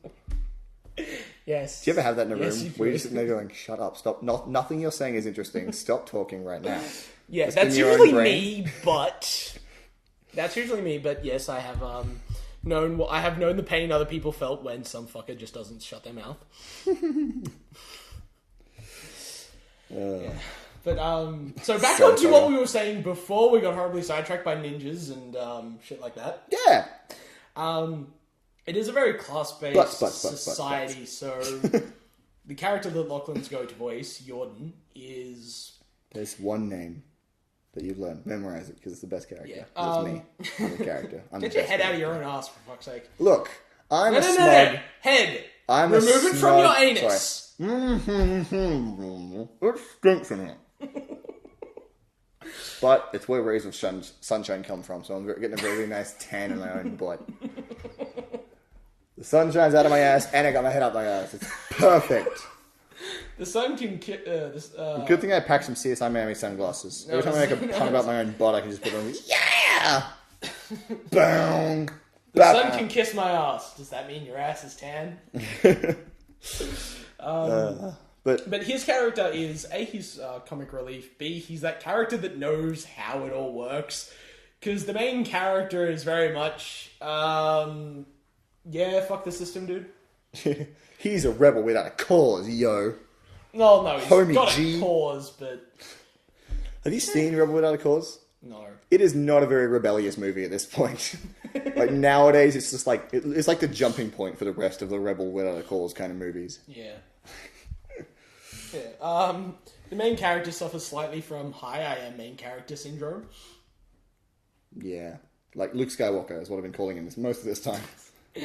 Yes.
Do you ever have that in a room
Yes,
where you're sitting there going, shut up, stop, nothing you're saying is interesting, stop talking right now.
Yeah,
Just
that's
in your
usually
own brain.
me, but... That's usually me, but yes, I have known the pain other people felt when some fucker just doesn't shut their mouth. Yeah. But, so back
So
on to
funny.
what we were saying before we got horribly sidetracked by ninjas and shit like that.
Yeah.
It is a very class-based
But.
society, so the character that Lachlan's going to voice, Jordan, is...
There's one name that you've learned. Memorize it, because it's the best character.
Yeah.
It's me. I'm the character. I'm
Get
the
your
best
head out of
character.
your own ass, for fuck's sake.
Look, I'm
No,
a
no, no,
smug...
no. Head.
I'm a
Remove it from your
smug-
anus.
Sorry. It stinks in here. But it's where rays of sunshine come from, so I'm getting a very nice tan in my own butt. The sun shines out of my ass, and I got my head out my ass. It's perfect.
The sun can...
Good thing I packed some CSI Miami sunglasses. Every time I make a pun about my own butt, I can just put on, yeah! Boom!
The sun can kiss my ass. Does that mean your ass is tan? But his character is, A, he's comic relief, B, he's that character that knows how it all works. Because the main character is very much, yeah, fuck the system, dude.
He's a rebel without a cause, yo.
No, he's
Homie
got
G.
a cause, but...
Have you seen Rebel Without a Cause?
No.
It is not a very rebellious movie at this point. Like, nowadays, it's just like... It's like the jumping point for the rest of the Rebel Without a Cause kind of movies.
Yeah. Yeah. The main character suffers slightly from Hi, I Am main character syndrome.
Yeah. Like Luke Skywalker is what I've been calling him most of this time.
He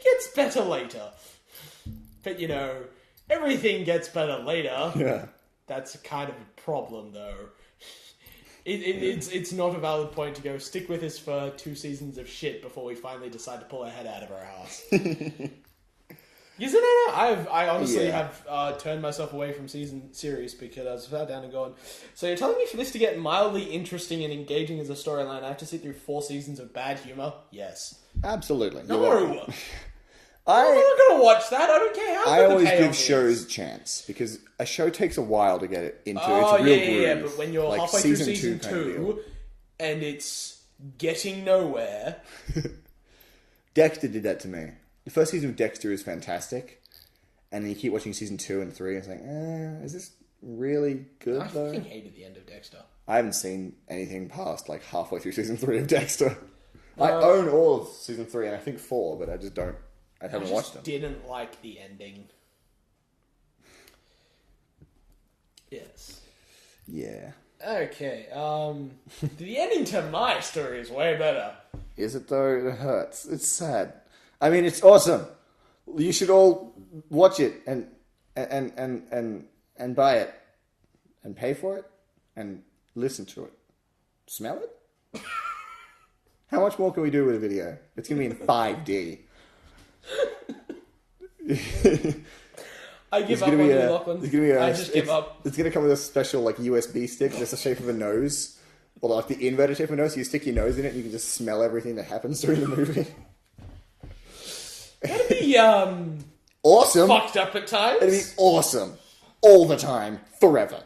gets better later. But, you know, everything gets better later.
Yeah.
That's kind of a problem, though. It's not a valid point to go stick with this for 2 seasons of shit before we finally decide to pull our head out of our ass. Isn't it? I honestly have turned myself away from series because I was sat down and going, so you're telling me for this to get mildly interesting and engaging as a storyline, I have to sit through 4 seasons of bad humor? Yes.
Absolutely.
No! I'm not going to watch that. I don't care how
I
good the
always
payoff
give
is.
shows a chance because a show takes a while to get it into
Oh,
its real
yeah,
groove.
but when you're
Like
halfway through
season
season
kind of deal.
2 and it's getting nowhere...
Dexter did that to me. The first season of Dexter is fantastic, and then you keep watching season 2 and 3 and it's like, is this really good
I
though?
fucking hated the end of Dexter.
I haven't seen anything past like halfway through season 3 of Dexter. I own all of season 3 and I think 4, but I just don't. I haven't watched them.
Didn't like the ending. Yes.
Yeah.
Okay. The ending to my story is way better.
Is it though? It hurts. It's sad. I mean, it's awesome. You should all watch it and buy it and pay for it and listen to it. Smell it? How much more can we do with a video? It's going to be in 5D.
I give up on you, Lachlan. I just give up.
It's going to come with a special like USB stick that's the shape of a nose. Or like the inverted shape of a nose. So you stick your nose in it and you can just smell everything that happens during the movie.
That'd be
Awesome.
fucked up at times.
It'd be awesome. All the time. Forever.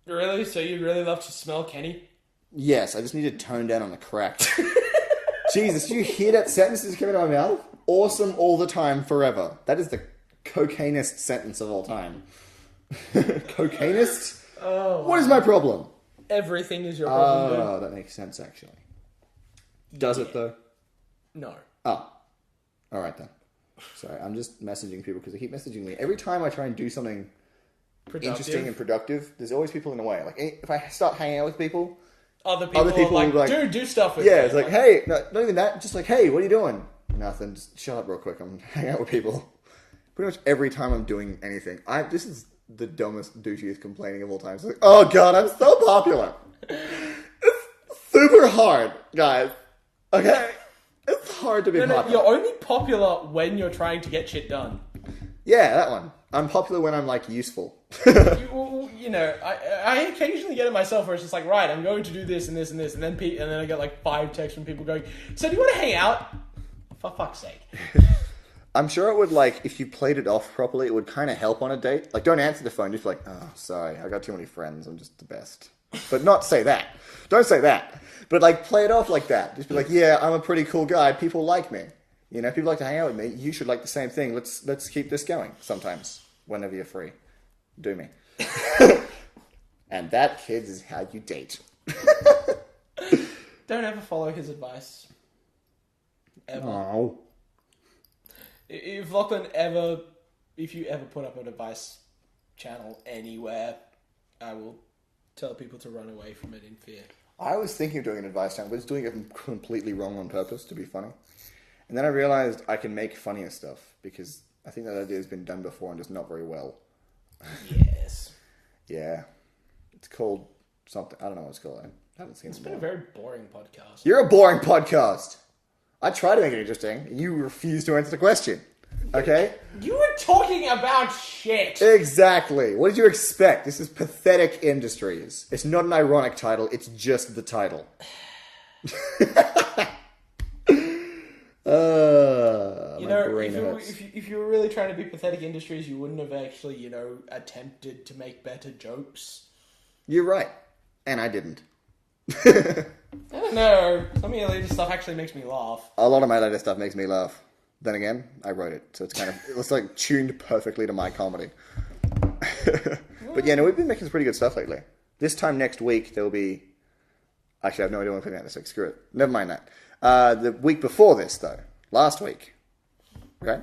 Really? So you'd really love to smell Kenny?
Yes, I just need to tone down on the crack. Jesus, did you hear that sentence that just came out of my mouth? awesome all the time forever. That is the cocainist sentence of all time. Cocainist?
Oh.
What is my problem?
Everything is your problem,
Oh, that makes sense, actually. Does it, though?
No.
Oh. Alright, then. Sorry, I'm just messaging people because they keep messaging me. Every time I try and do something interesting and productive, there's always people in the way. Like, if I start hanging out with people... Other people
are like, dude, do stuff with me.
Yeah, it's like, hey, no, not even that. Just like, hey, what are you doing? Nothing. Just shut up real quick. I'm hanging out with people. Pretty much every time I'm doing anything. This is the dumbest, douchiest complaining of all time. It's like, oh god, I'm so popular. It's super hard, guys. Okay? It's hard to be popular.
You're only popular when you're trying to get shit done.
Yeah, that one. I'm popular when I'm, like, useful.
You know, I occasionally get it myself where it's just like, right, I'm going to do this and this and this, and then I get like 5 texts from people going, so do you want to hang out? For fuck's sake.
I'm sure it would, like, if you played it off properly, it would kind of help on a date. Like, don't answer the phone, just be like, oh, sorry, I got too many friends, I'm just the best. But not say that. Don't say that. But, like, play it off like that. Just be like, yeah, I'm a pretty cool guy, people like me. You know, people like to hang out with me, you should like the same thing. Let's keep this going sometimes, whenever you're free. Do me. And that, kids, is how you date.
Don't ever follow his advice. Ever.
Oh.
If you ever put up an advice channel anywhere, I will tell people to run away from it in fear.
I was thinking of doing an advice channel, but just doing it completely wrong on purpose to be funny. And then I realized I can make funnier stuff, because I think that idea has been done before and just not very well.
Yes.
Yeah. It's called something. I don't know what it's called. I haven't seen it.
It's been a very boring podcast.
You're a boring podcast. I try to make it interesting, and you refuse to answer the question. Okay?
You were talking about shit.
Exactly. What did you expect? This is Pathetic Industries. It's not an ironic title, it's just the title.
If you were really trying to be Pathetic Industries, you wouldn't have actually, attempted to make better jokes.
You're right. And I didn't.
I don't know. Some of your latest stuff actually makes me laugh.
A lot of my latest stuff makes me laugh. Then again, I wrote it, so it's like tuned perfectly to my comedy. But yeah, no, we've been making some pretty good stuff lately. This time next week, there'll be... Actually, I have no idea when I'm putting out this week. Screw it. Never mind that. The week before this, though. Last week. Okay?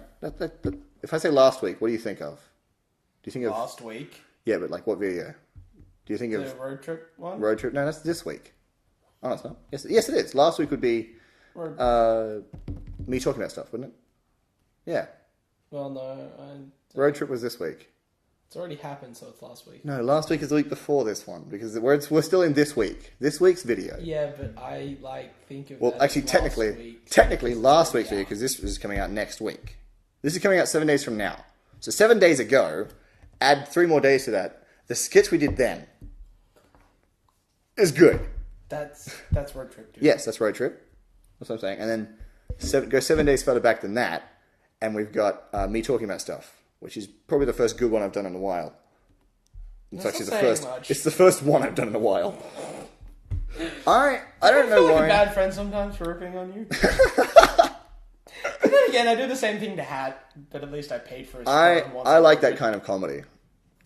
If I say last week, what do you think of? Do you think of...
Last week?
Yeah, but like what video? Do you think of...
The road trip one?
Road trip? No, that's this week. Oh, it's not. Yes, it is. Last week would be me talking about stuff, wouldn't it? Yeah.
Well, no.
Road trip was this week.
It's already happened, so it's last week.
No, last week is the week before this one, because we're still in this week. This week's video.
Yeah, but I think of
well, actually, technically last week's video, because this is coming out next week. This is coming out 7 days from now. So 7 days ago, add 3 more days to that. The sketch we did then is good.
That's road trip, dude.
Yes, that's road trip. That's what I'm saying. And then go 7 days further back than that, and we've got me talking about stuff, which is probably the first good one I've done in a while. It's actually the first. Much. It's the first one I've done in a while. I don't know
why. I feel like a bad friend sometimes for ripping on you. But then again, I do the same thing to Hat, but at least I paid for it.
I like that kind of comedy.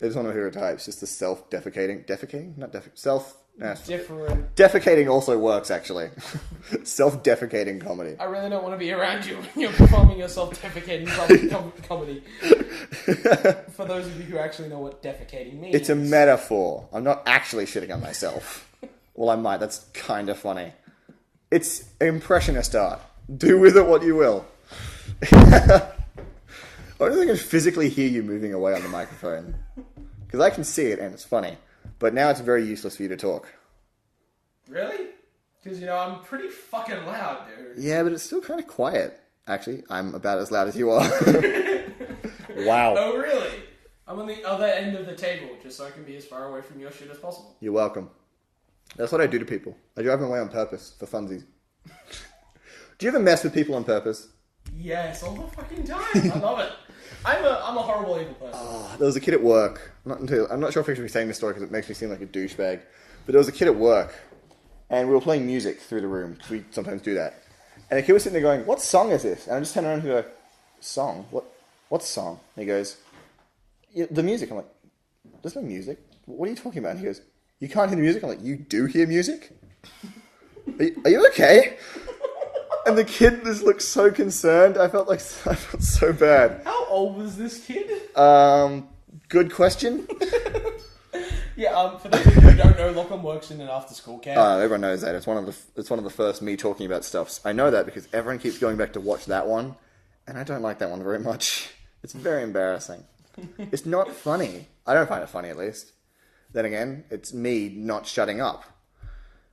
It's one of my favorite types. Just the self-defecating, defecating also works, actually. Self-defecating comedy.
I really don't want to be around you when you're performing your self-defecating comedy. For those of you who actually know what defecating means.
It's a metaphor. I'm not actually shitting on myself. Well, I might. That's kind of funny. It's impressionist art. Do with it what you will. I don't think I can physically hear you moving away on the microphone. Because I can see it and it's funny. But now it's very useless for you to talk.
Really? Because, I'm pretty fucking loud, dude.
Yeah, but it's still kind of quiet. Actually, I'm about as loud as you are. Wow.
Oh, really? I'm on the other end of the table, just so I can be as far away from your shit as possible.
You're welcome. That's what I do to people. I drive them away on purpose, for funsies. Do you ever mess with people on purpose?
Yes, all the fucking time. I love it. I'm a horrible evil person.
There was a kid at work. I'm not sure if I should be saying this story because it makes me seem like a douchebag. But there was a kid at work, and we were playing music through the room. We sometimes do that. And the kid was sitting there going, what song is this? And I just turned around and go, song? What song? And he goes, yeah, the music. I'm like, there's no music. What are you talking about? And he goes, you can't hear the music? I'm like, you do hear music? Are you okay? And the kid just looked so concerned. I felt so bad.
How old was this kid?
Good question.
Yeah, for those of you who don't know, Lachlan works in an after-school camp.
Everyone knows that. It's one of the first me talking about stuff. I know that because everyone keeps going back to watch that one, and I don't like that one very much. It's very embarrassing. It's not funny. I don't find it funny, at least. Then again, it's me not shutting up,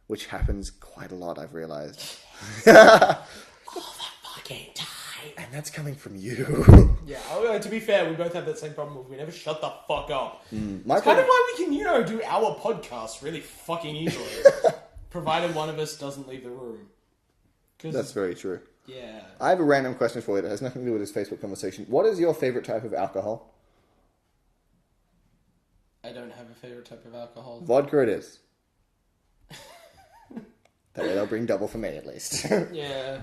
which happens quite a lot, I've realized.
All that fucking time.
And that's coming from you.
Yeah, to be fair, we both have that same problem. We never shut the fuck up. It's
My
kind of why we can, do our podcast really fucking easily. Provided one of us doesn't leave the room.
That's very true.
Yeah.
I have a random question for you that has nothing to do with this Facebook conversation. What is your favorite type of alcohol?
I don't have a favorite type of alcohol.
Vodka it is. That way they'll bring double for me, at least.
Yeah.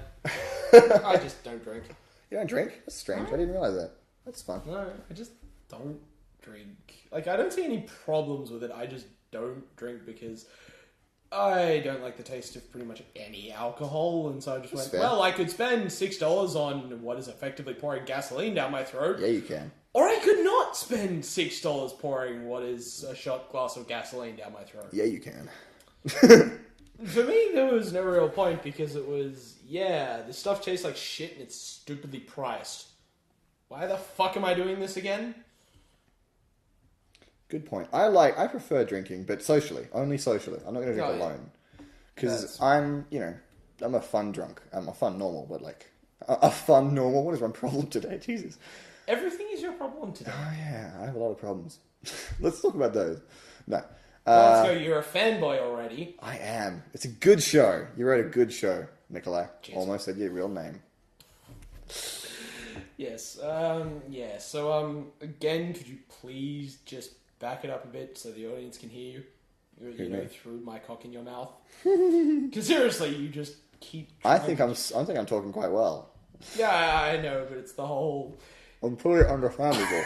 I just don't drink.
You don't drink? That's strange. I didn't realize that. That's fun.
No, I just don't drink. I don't see any problems with it. I just don't drink because I don't like the taste of pretty much any alcohol. And so I just went, well, I could spend $6 on what is effectively pouring gasoline down my throat.
Yeah, you can.
Or I could not spend $6 pouring what is a shot glass of gasoline down my throat.
Yeah, you can.
For me, there was no real point because it was, this stuff tastes like shit and it's stupidly priced. Why the fuck am I doing this again?
Good point. I prefer drinking, but socially. Only socially. I'm not going to drink alone. Because I'm a fun drunk. I'm a fun normal, but a fun normal? What is my problem today? Jesus.
Everything is your problem today.
Oh, yeah. I have a lot of problems. Let's talk about those. No.
Let's go. You're a fanboy already.
I am. It's a good show. You wrote a good show, Nicolai.
Jeez.
Almost said your real name.
Yes. So, again, could you please just back it up a bit so the audience can hear you? Through my cock in your mouth. Because seriously, you just keep.
I think I'm talking quite well.
Yeah, I know, but it's the whole.
I'm pretty understandable.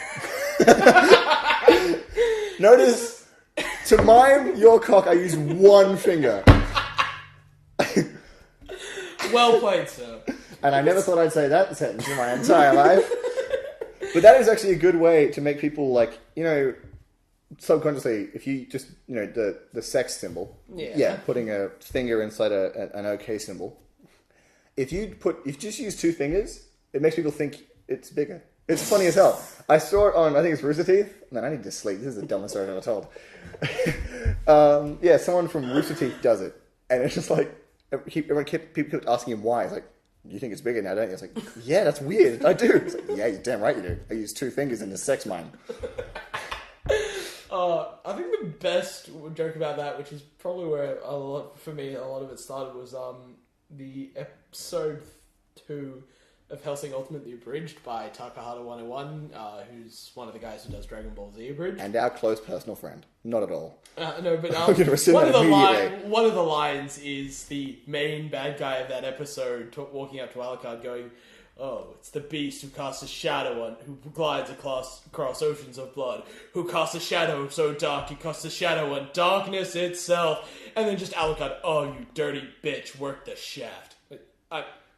Notice. To mime your cock, I use one finger.
Well played, sir.
And I never thought I'd say that sentence in my entire life. But that is actually a good way to make people, subconsciously, if you just, the sex symbol. Yeah. Putting a finger inside an okay symbol. If you just use two fingers, it makes people think it's bigger. It's funny as hell. I saw it on, I think it's Rooster Teeth. Man, I need to sleep. This is the dumbest story I've ever told. Someone from Rooster Teeth does it. And it's just people kept asking him why. It's like, you think it's bigger now, don't you? It's like, yeah, that's weird. I do. It's like, yeah, you're damn right you do. I use two fingers in the sex mime.
I think the best joke about that, which is probably where a lot of it started, was the episode 2 of Hellsing Ultimate the Abridged by Takahata 101, who's one of the guys who does Dragon Ball Z Abridged.
And our close personal friend. Not at all.
No, but
I'm gonna rescind
one
that
of the lines is the main bad guy of that episode walking up to Alucard going, "Oh, it's the beast who casts a shadow on, who glides across oceans of blood, who casts a shadow so dark he casts a shadow on darkness itself." And then just Alucard, "Oh, you dirty bitch, work the shaft."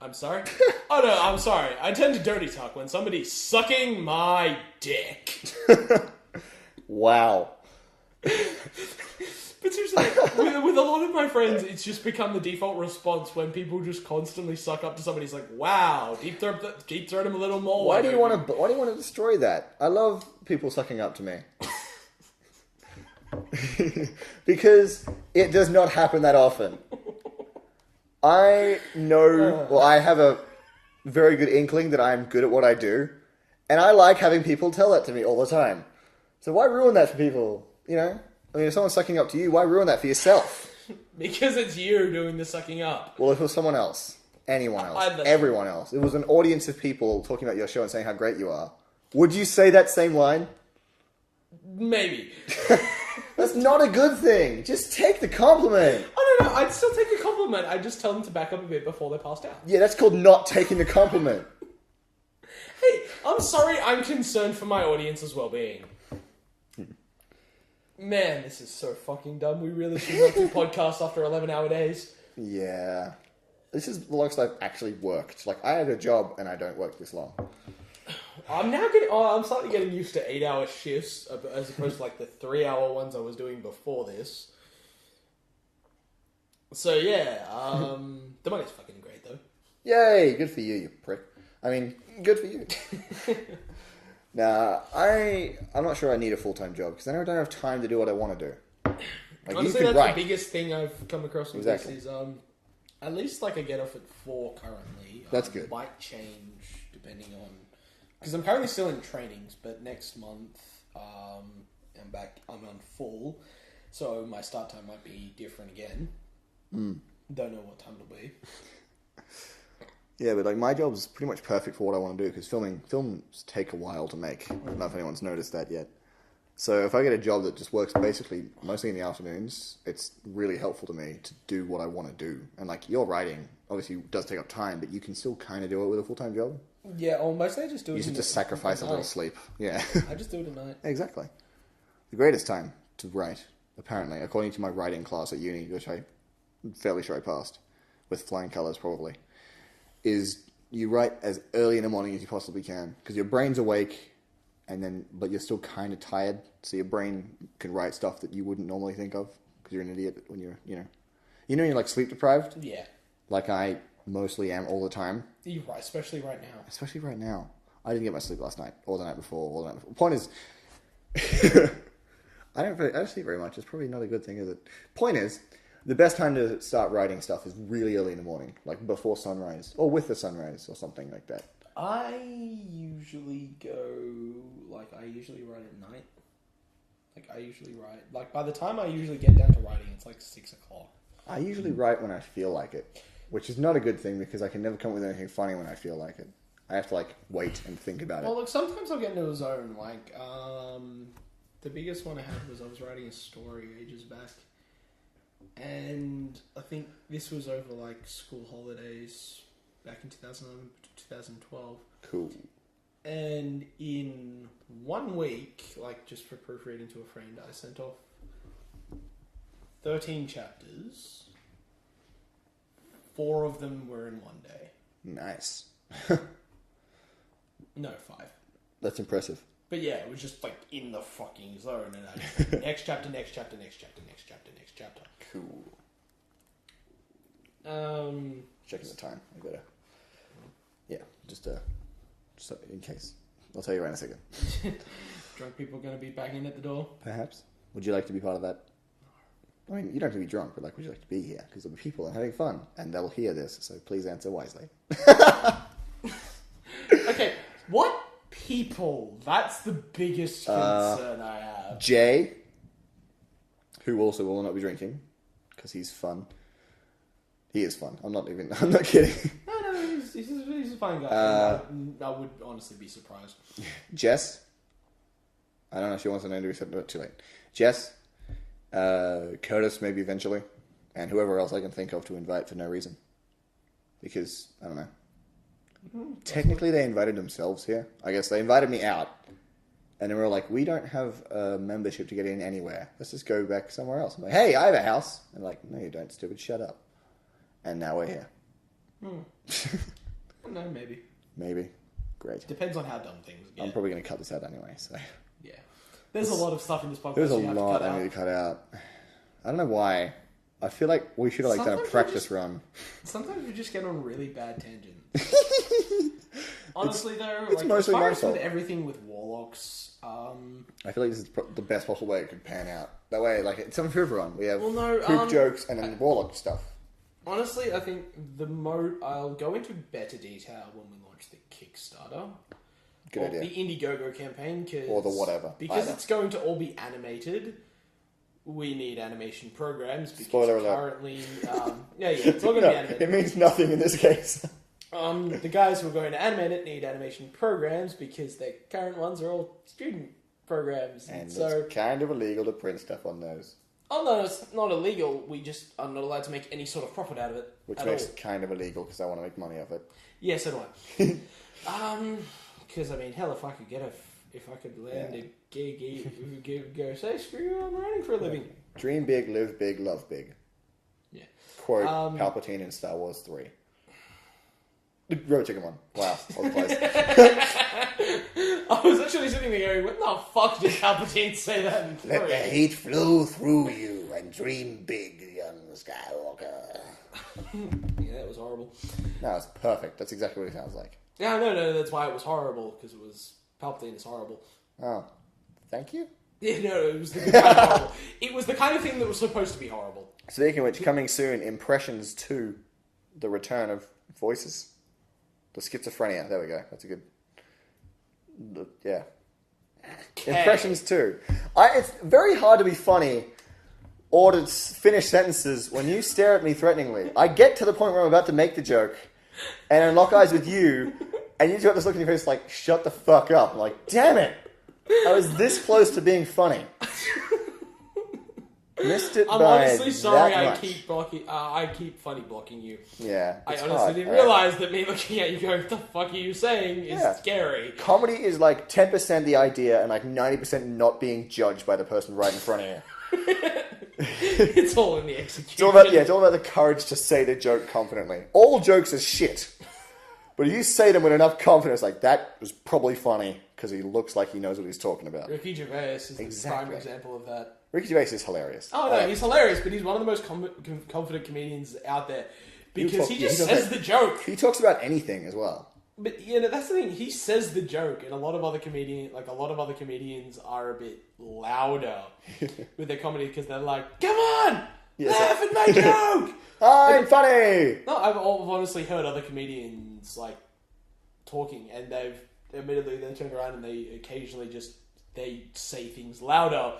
I'm sorry? Oh no, I'm sorry. I tend to dirty talk when somebody's sucking my dick.
Wow.
But seriously, with a lot of my friends, it's just become the default response when people just constantly suck up to somebody. It's like, wow, deep throat him a little more.
Why do you want to destroy that? I love people sucking up to me. Because it does not happen that often. I know, I have a very good inkling that I'm good at what I do, and I like having people tell that to me all the time. So why ruin that for people, if someone's sucking up to you, why ruin that for yourself?
Because it's you doing the sucking up.
Well, if it was someone else, anyone else, everyone else, it was an audience of people talking about your show and saying how great you are, would you say that same line?
Maybe.
That's not a good thing. Just take the compliment.
Oh, no, I'd still take a compliment. I'd just tell them to back up a bit before they're passed out.
Yeah, that's called not taking the compliment.
Hey, I'm sorry, I'm concerned for my audience's well-being. Man, this is so fucking dumb. We really should not do podcasts after 11-hour days.
Yeah. This is the longest I've actually worked. Like, I have a job and I don't work this long.
I'm slightly getting used to 8-hour shifts as opposed to like the 3-hour ones I was doing before this. So yeah, the money's fucking great though.
Yay! Good for you, you prick. I mean, good for you. Nah, I'm not sure I need a full-time job because then I don't have time to do what I want to do. Like,
Honestly,
you can
that's
write.
the biggest thing I've come across with
Exactly.
this is at least like I get off at 4 currently.
That's good.
Might change depending on because I'm currently still in trainings, but next month I'm on full, so my start time might be different again. Don't know what time it'll be.
Yeah, but like my job's pretty much perfect for what I want to do because films take a while to make. I don't know if anyone's noticed that yet. So if I get a job that just works basically mostly in the afternoons, it's really helpful to me to do what I want to do. And like your writing obviously does take up time, but you can still kind of do it with a full-time job.
Yeah, or mostly I just do it.
You should just sacrifice a little
night.
sleep. Yeah.
I just do it at night.
Exactly. The greatest time to write, apparently, according to my writing class at uni, which I'm fairly sure I passed, with flying colours probably, is you write as early in the morning as you possibly can, because your brain's awake, but you're still kind of tired, so your brain can write stuff that you wouldn't normally think of, because you're an idiot when you're like sleep deprived?
Yeah.
Like I mostly am all the time.
You're right, especially right now.
Especially right now. I didn't get my sleep last night, or the night before, Point is, I don't sleep very much. It's probably not a good thing, is it? Point is, the best time to start writing stuff is really early in the morning, like before sunrise, or with the sunrise, or something like that.
I usually write at night. By the time I usually get down to writing, it's like 6 o'clock.
I usually write when I feel like it, which is not a good thing because I can never come up with anything funny when I feel like it. I have to like wait and think about it.
Well, look, sometimes I'll get into a zone. Like, the biggest one I had was I was writing a story ages back. And I think this was over like school holidays back in 2011 to 2012.
Cool.
And in 1 week, like just for proofreading to a friend, I sent off 13 chapters. 4 of them were in 1 day.
Nice.
No, 5.
That's impressive.
But yeah, it was just like in the fucking zone, and I just next chapter.
Cool. Checking the time. I better. Yeah, just so in case. I'll tell you right in a second.
Drunk people going to be banging at the door.
Perhaps. Would you like to be part of that? I mean, you don't have to be drunk, but like, would you like to be here? Because there'll be people and having fun, and they'll hear this. So please answer wisely.
Okay, what people? That's the biggest concern I have.
Jay, who also will not be drinking, because he's fun. He is fun. I'm not kidding.
No, he's a fine guy. I would honestly be surprised.
Jess, I don't know if she wants to know, but too late. Jess, Curtis maybe eventually, and whoever else I can think of to invite for no reason. Because, I don't know. Technically, they invited themselves here. I guess they invited me out. And then we were like, we don't have a membership to get in anywhere. Let's just go back somewhere else. I'm like, hey, I have a house. And they're like, no, you don't, stupid. Shut up. And now we're here.
No, maybe.
Maybe. Great.
Depends on how dumb things get.
I'm probably going to cut this out anyway, so...
Yeah. There's a lot of stuff in this podcast
There's a
you have
lot
to cut
I
out.
need to cut out. I don't know why. I feel like we should have done a
Sometimes
practice run.
Sometimes we just get on really bad tangents. Honestly, though,
it's
like,
mostly
as far
my
as
fault.
with everything with Warlocks,
I feel like this is the best possible way it could pan out. That way, like, it's something for everyone. We have
Well, no,
poop jokes and then Warlock stuff.
honestly, I think I'll go into better detail when we launch the Kickstarter.
Good
or
idea.
the Indiegogo campaign,
Or the whatever.
Because
Either.
it's going to all be animated. We need animation programs because
Spoiler alert.
currently, it's all going to be animated.
It means nothing in this case.
The guys who are going to animate it need animation programs because their current ones are all student programs.
And
so
it's kind of illegal to print stuff on those.
Oh no, it's not illegal. We just are not allowed to make any sort of profit out of it.
Which makes it kind of illegal because I want to make money off it.
Yeah, so do I. Because I mean, hell, if I could land a gig, go say screw you, I'm writing for a living.
Dream big, live big, love big.
Yeah.
Quote Palpatine in Star Wars 3. Road Chicken one. Wow, I was close.
I was actually sitting there going, what the fuck did Palpatine say that in 3?
Let the hate flow through you and dream big, young Skywalker.
Yeah, that was horrible.
No, it's perfect. That's exactly what it sounds like.
Yeah, no, that's why it was horrible, because it was... Palpatine is horrible.
Oh, thank you?
Yeah, no, it was the kind of horrible. It was the kind of thing that was supposed to be horrible.
Speaking of which, coming soon, Impressions 2, The Return of Voices. The Schizophrenia. There we go. That's a good... Yeah. Okay. Impressions 2. It's very hard to be funny or to finish sentences when you stare at me threateningly. I get to the point where I'm about to make the joke and I lock eyes with you and you just got this look in your face like, shut the fuck up. I'm like, damn it. I was this close to being funny. Missed it. I'm honestly sorry. I keep funny blocking you.
Yeah, I honestly didn't realize that me looking at you going, "What the fuck are you saying?" is scary.
Comedy is like 10% the idea and like 90% not being judged by the person right in front of you.
It's all in the execution.
It's all about the courage to say the joke confidently. All jokes are shit, but if you say them with enough confidence, like that was probably funny because he looks like he knows what he's talking about.
Ricky Gervais is the prime example of that.
Ricky Gervais is hilarious.
Oh no, he's hilarious, but he's one of the most confident comedians out there because he just says the joke.
He talks about anything as well.
But that's the thing. He says the joke, and a lot of other comedians are a bit louder with their comedy because they're like, "Come on, laugh at my joke.
I'm funny."
No, I've honestly heard other comedians like talking, and they've admittedly they turn around and they occasionally they say things louder.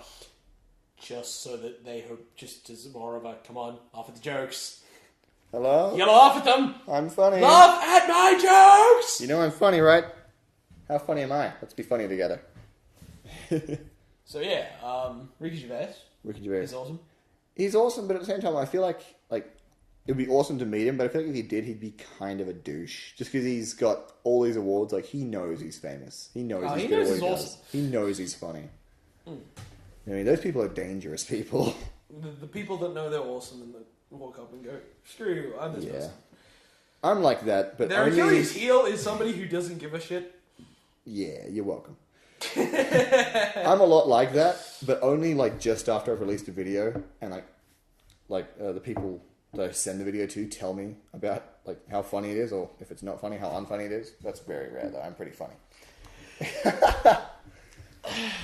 Just so that they hope, just as more of a, come on, laugh at the jokes.
Hello?
You gotta laugh at them.
I'm funny.
Laugh at my jokes!
You know I'm funny, right? How funny am I? Let's be funny together.
So yeah, Ricky Gervais. He's awesome.
He's awesome, but at the same time, I feel like it'd be awesome to meet him, but I feel like if he did, he'd be kind of a douche. Just because he's got all these awards, like, he knows he's famous. He knows he's good at what he does. He knows he's funny. I mean, those people are dangerous people.
The people that know they're awesome and that walk up and go, screw you, I'm this person.
I'm like that, but
their Achilles heel is somebody who doesn't give a shit.
Yeah, you're welcome. I'm a lot like that, but only like just after I've released a video and the people that I send the video to tell me about like how funny it is, or if it's not funny, how unfunny it is. That's very rare though. I'm pretty funny.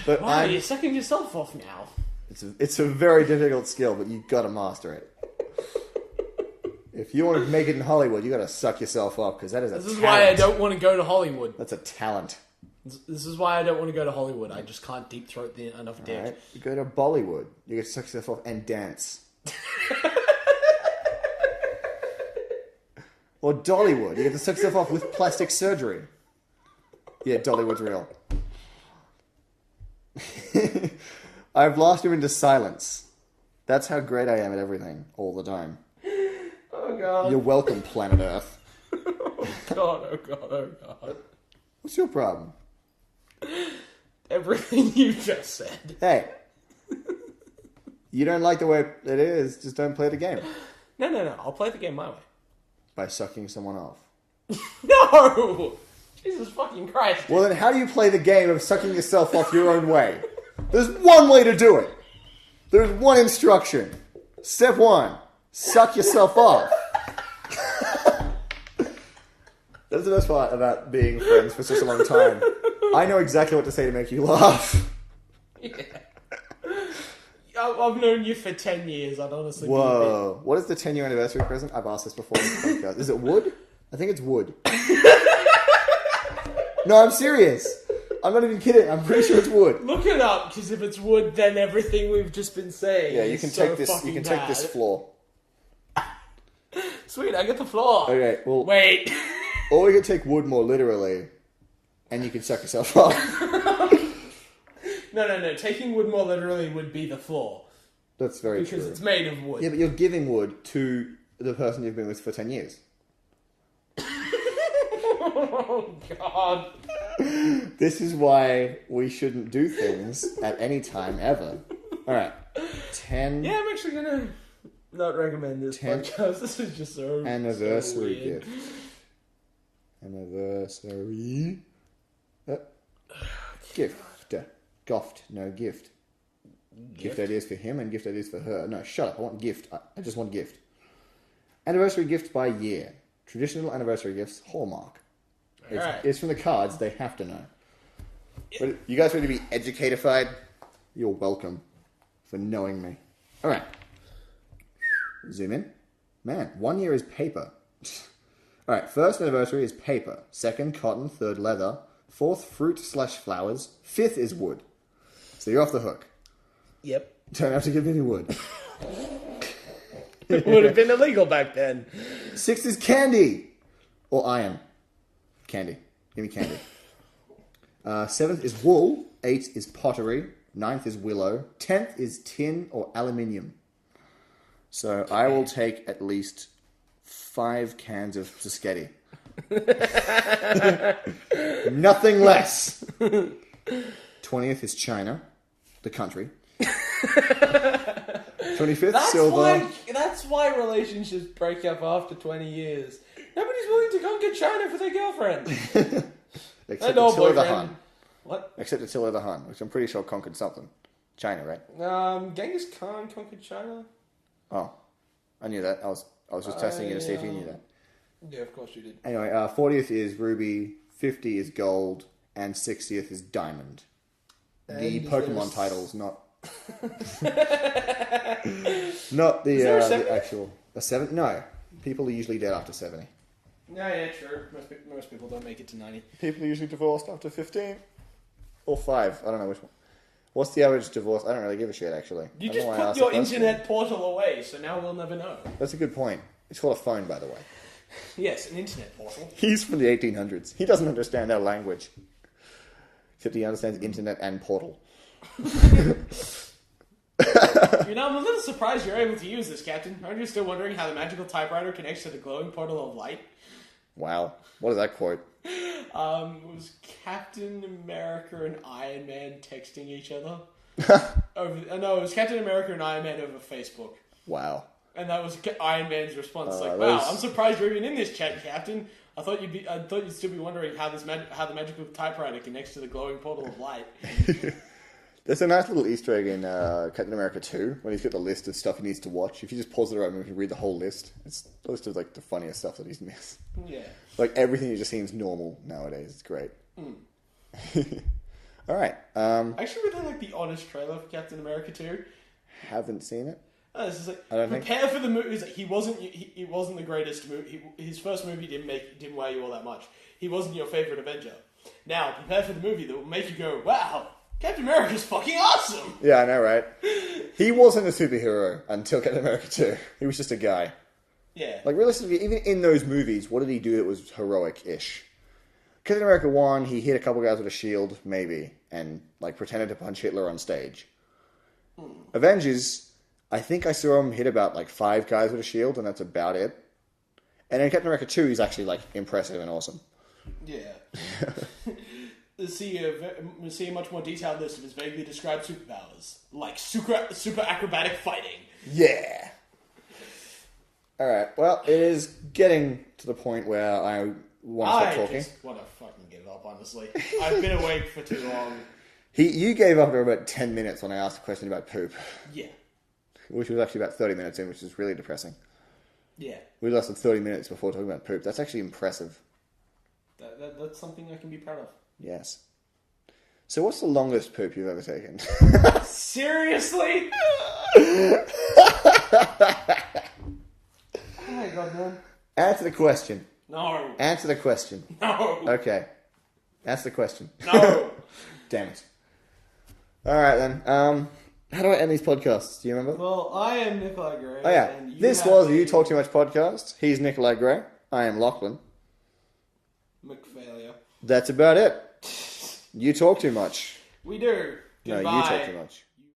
But
wow, you're sucking yourself off now.
It's a very difficult skill, but you gotta master it. If you want to make it in Hollywood, you gotta suck yourself up because that is a talent. This is
why I don't want to go to Hollywood.
That's a talent.
This is why I don't want to go to Hollywood. I just can't deep throat enough dick.
Right. You go to Bollywood, you get to suck yourself off and dance. Or Dollywood, you get to suck yourself off with plastic surgery. Yeah, Dollywood's real. I've lost you into silence. That's how great I am at everything, all the time.
Oh god.
You're welcome, planet Earth.
Oh god, oh god, oh god.
What's your problem?
Everything you just said.
Hey. You don't like the way it is, just don't play the game.
No. I'll play the game my way.
By sucking someone off.
No! Jesus fucking Christ.
Well, then how do you play the game of sucking yourself off your own way? There's one way to do it. There's one instruction. Step 1. Suck yourself off. That's the best part about being friends for such a long time. I know exactly what to say to make you laugh.
Yeah. I've known you for 10 years. I'd honestly be
What is the 10-year anniversary present? I've asked this before in the podcast. Is it wood? I think it's wood. No, I'm serious. I'm not even kidding. I'm pretty sure it's wood.
Look it up, because if it's wood, then everything we've just been saying.
Yeah, you can take this. You can take this floor.
Sweet, I get the floor.
Okay, well,
wait.
Or you can take wood more literally, and you can suck yourself off.
No. Taking wood more literally would be the flaw.
That's very true.
Because it's made of wood.
Yeah, but you're giving wood to the person you've been with for 10 years.
Oh, God.
This is why we shouldn't do things at any time ever. Alright. 10...
Yeah, I'm actually gonna not recommend this podcast. This is just so...
Anniversary
so weird.
gift. Anniversary... gift. Goft, no gift. Gift ideas for him and gift ideas for her. No, shut up. I want gift. I just want gift. Anniversary gift by year. Traditional anniversary gifts, Hallmark. It's from the cards. They have to know. But you guys ready to be educatified? You're welcome for knowing me. All right. Zoom in. Man, 1 year is paper. All right. First anniversary is paper. Second, cotton. Third, leather. Fourth, fruit/flowers. Fifth is wood. So you're off the hook.
Yep.
Don't have to give any wood.
It would have been illegal back then.
Sixth is candy. Or iron. Candy. Give me candy. Seventh is wool. Eighth is pottery. Ninth is willow. 10th is tin or aluminium. So I will take at least 5 cans of Zuschetti. Nothing less. 20th is China, the country. 25th, silver.
That's why relationships break up after 20 years. Nobody's willing to conquer China for their girlfriend.
Except Attila the Hun.
What?
Except Attila the Hun, which I'm pretty sure conquered something. China, right?
Genghis Khan conquered China.
Oh, I knew that. I was just testing you to see if you knew that.
Yeah, of course you did.
Anyway, 40th is ruby, 50 is gold, and 60th is diamond. The Pokemon titles, not not the actual. A 7? No, people are usually dead after 70.
Yeah, true. Most people don't make it to 90.
People are usually divorced after 15 or 5. I don't know which one. What's the average divorce? I don't really give a shit, actually.
You just put your internet portal away, so now we'll never know.
That's a good point. It's called a phone, by the way.
Yes, an internet portal.
He's from the 1800s. He doesn't understand our language. Except he understands internet and portal.
You know, I'm a little surprised you're able to use this, Captain. Aren't you still wondering how the magical typewriter connects to the glowing portal of light?
Wow. What is that quote?
It was Captain America and Iron Man texting each other. No, it was Captain America and Iron Man over Facebook.
Wow.
And that was Iron Man's response. Wow, I'm surprised you're even in this chat, Captain. I thought you'd still be wondering how the magical typewriter connects to the glowing portal of light.
There's a nice little Easter egg in Captain America 2 when he's got the list of stuff he needs to watch. If you just pause it around and you read the whole list, it's a list of like the funniest stuff that he's missed.
Yeah.
Like everything just seems normal nowadays. It's great. All right.
I actually really like the honest trailer for Captain America 2.
Haven't seen it.
This is like prepare for the movie. He wasn't the greatest movie. His first movie didn't weigh you all that much. He wasn't your favorite Avenger. Now prepare for the movie that will make you go, wow, Captain America's fucking awesome.
Yeah, I know, right? He wasn't a superhero until Captain America 2. He was just a guy.
Yeah.
Like realistically, even in those movies, what did he do that was heroic-ish? Captain America 1, he hit a couple guys with a shield, maybe, and like pretended to punch Hitler on stage. Avengers, I think I saw him hit about like 5 guys with a shield, and that's about it. And in Captain America 2, he's actually like impressive and awesome.
Yeah. See a much more detailed list of his vaguely described superpowers, like super acrobatic fighting.
Yeah. All right. Well, it is getting to the point where I want to stop talking.
I just want to fucking give up, honestly. I've been awake for too long.
You gave up after about 10 minutes when I asked a question about poop.
Yeah.
Which was actually about 30 minutes in, which is really depressing.
Yeah.
We lasted 30 minutes before talking about poop. That's actually impressive.
That's something I can be proud of.
Yes. So what's the longest poop you've ever taken?
Seriously? Oh my god, man.
Answer the question.
No.
Answer the question.
No.
Okay. Answer the question.
No.
Damn it. Alright then. How do I end these podcasts? Do you remember?
Well, I am Nicolai Gray.
Oh yeah. This was the You Talk Too Much podcast. He's Nicolai Gray. I am Lachlan.
McFailure.
That's about it. You talk too much.
We do.
No, you
Goodbye.
talk too much.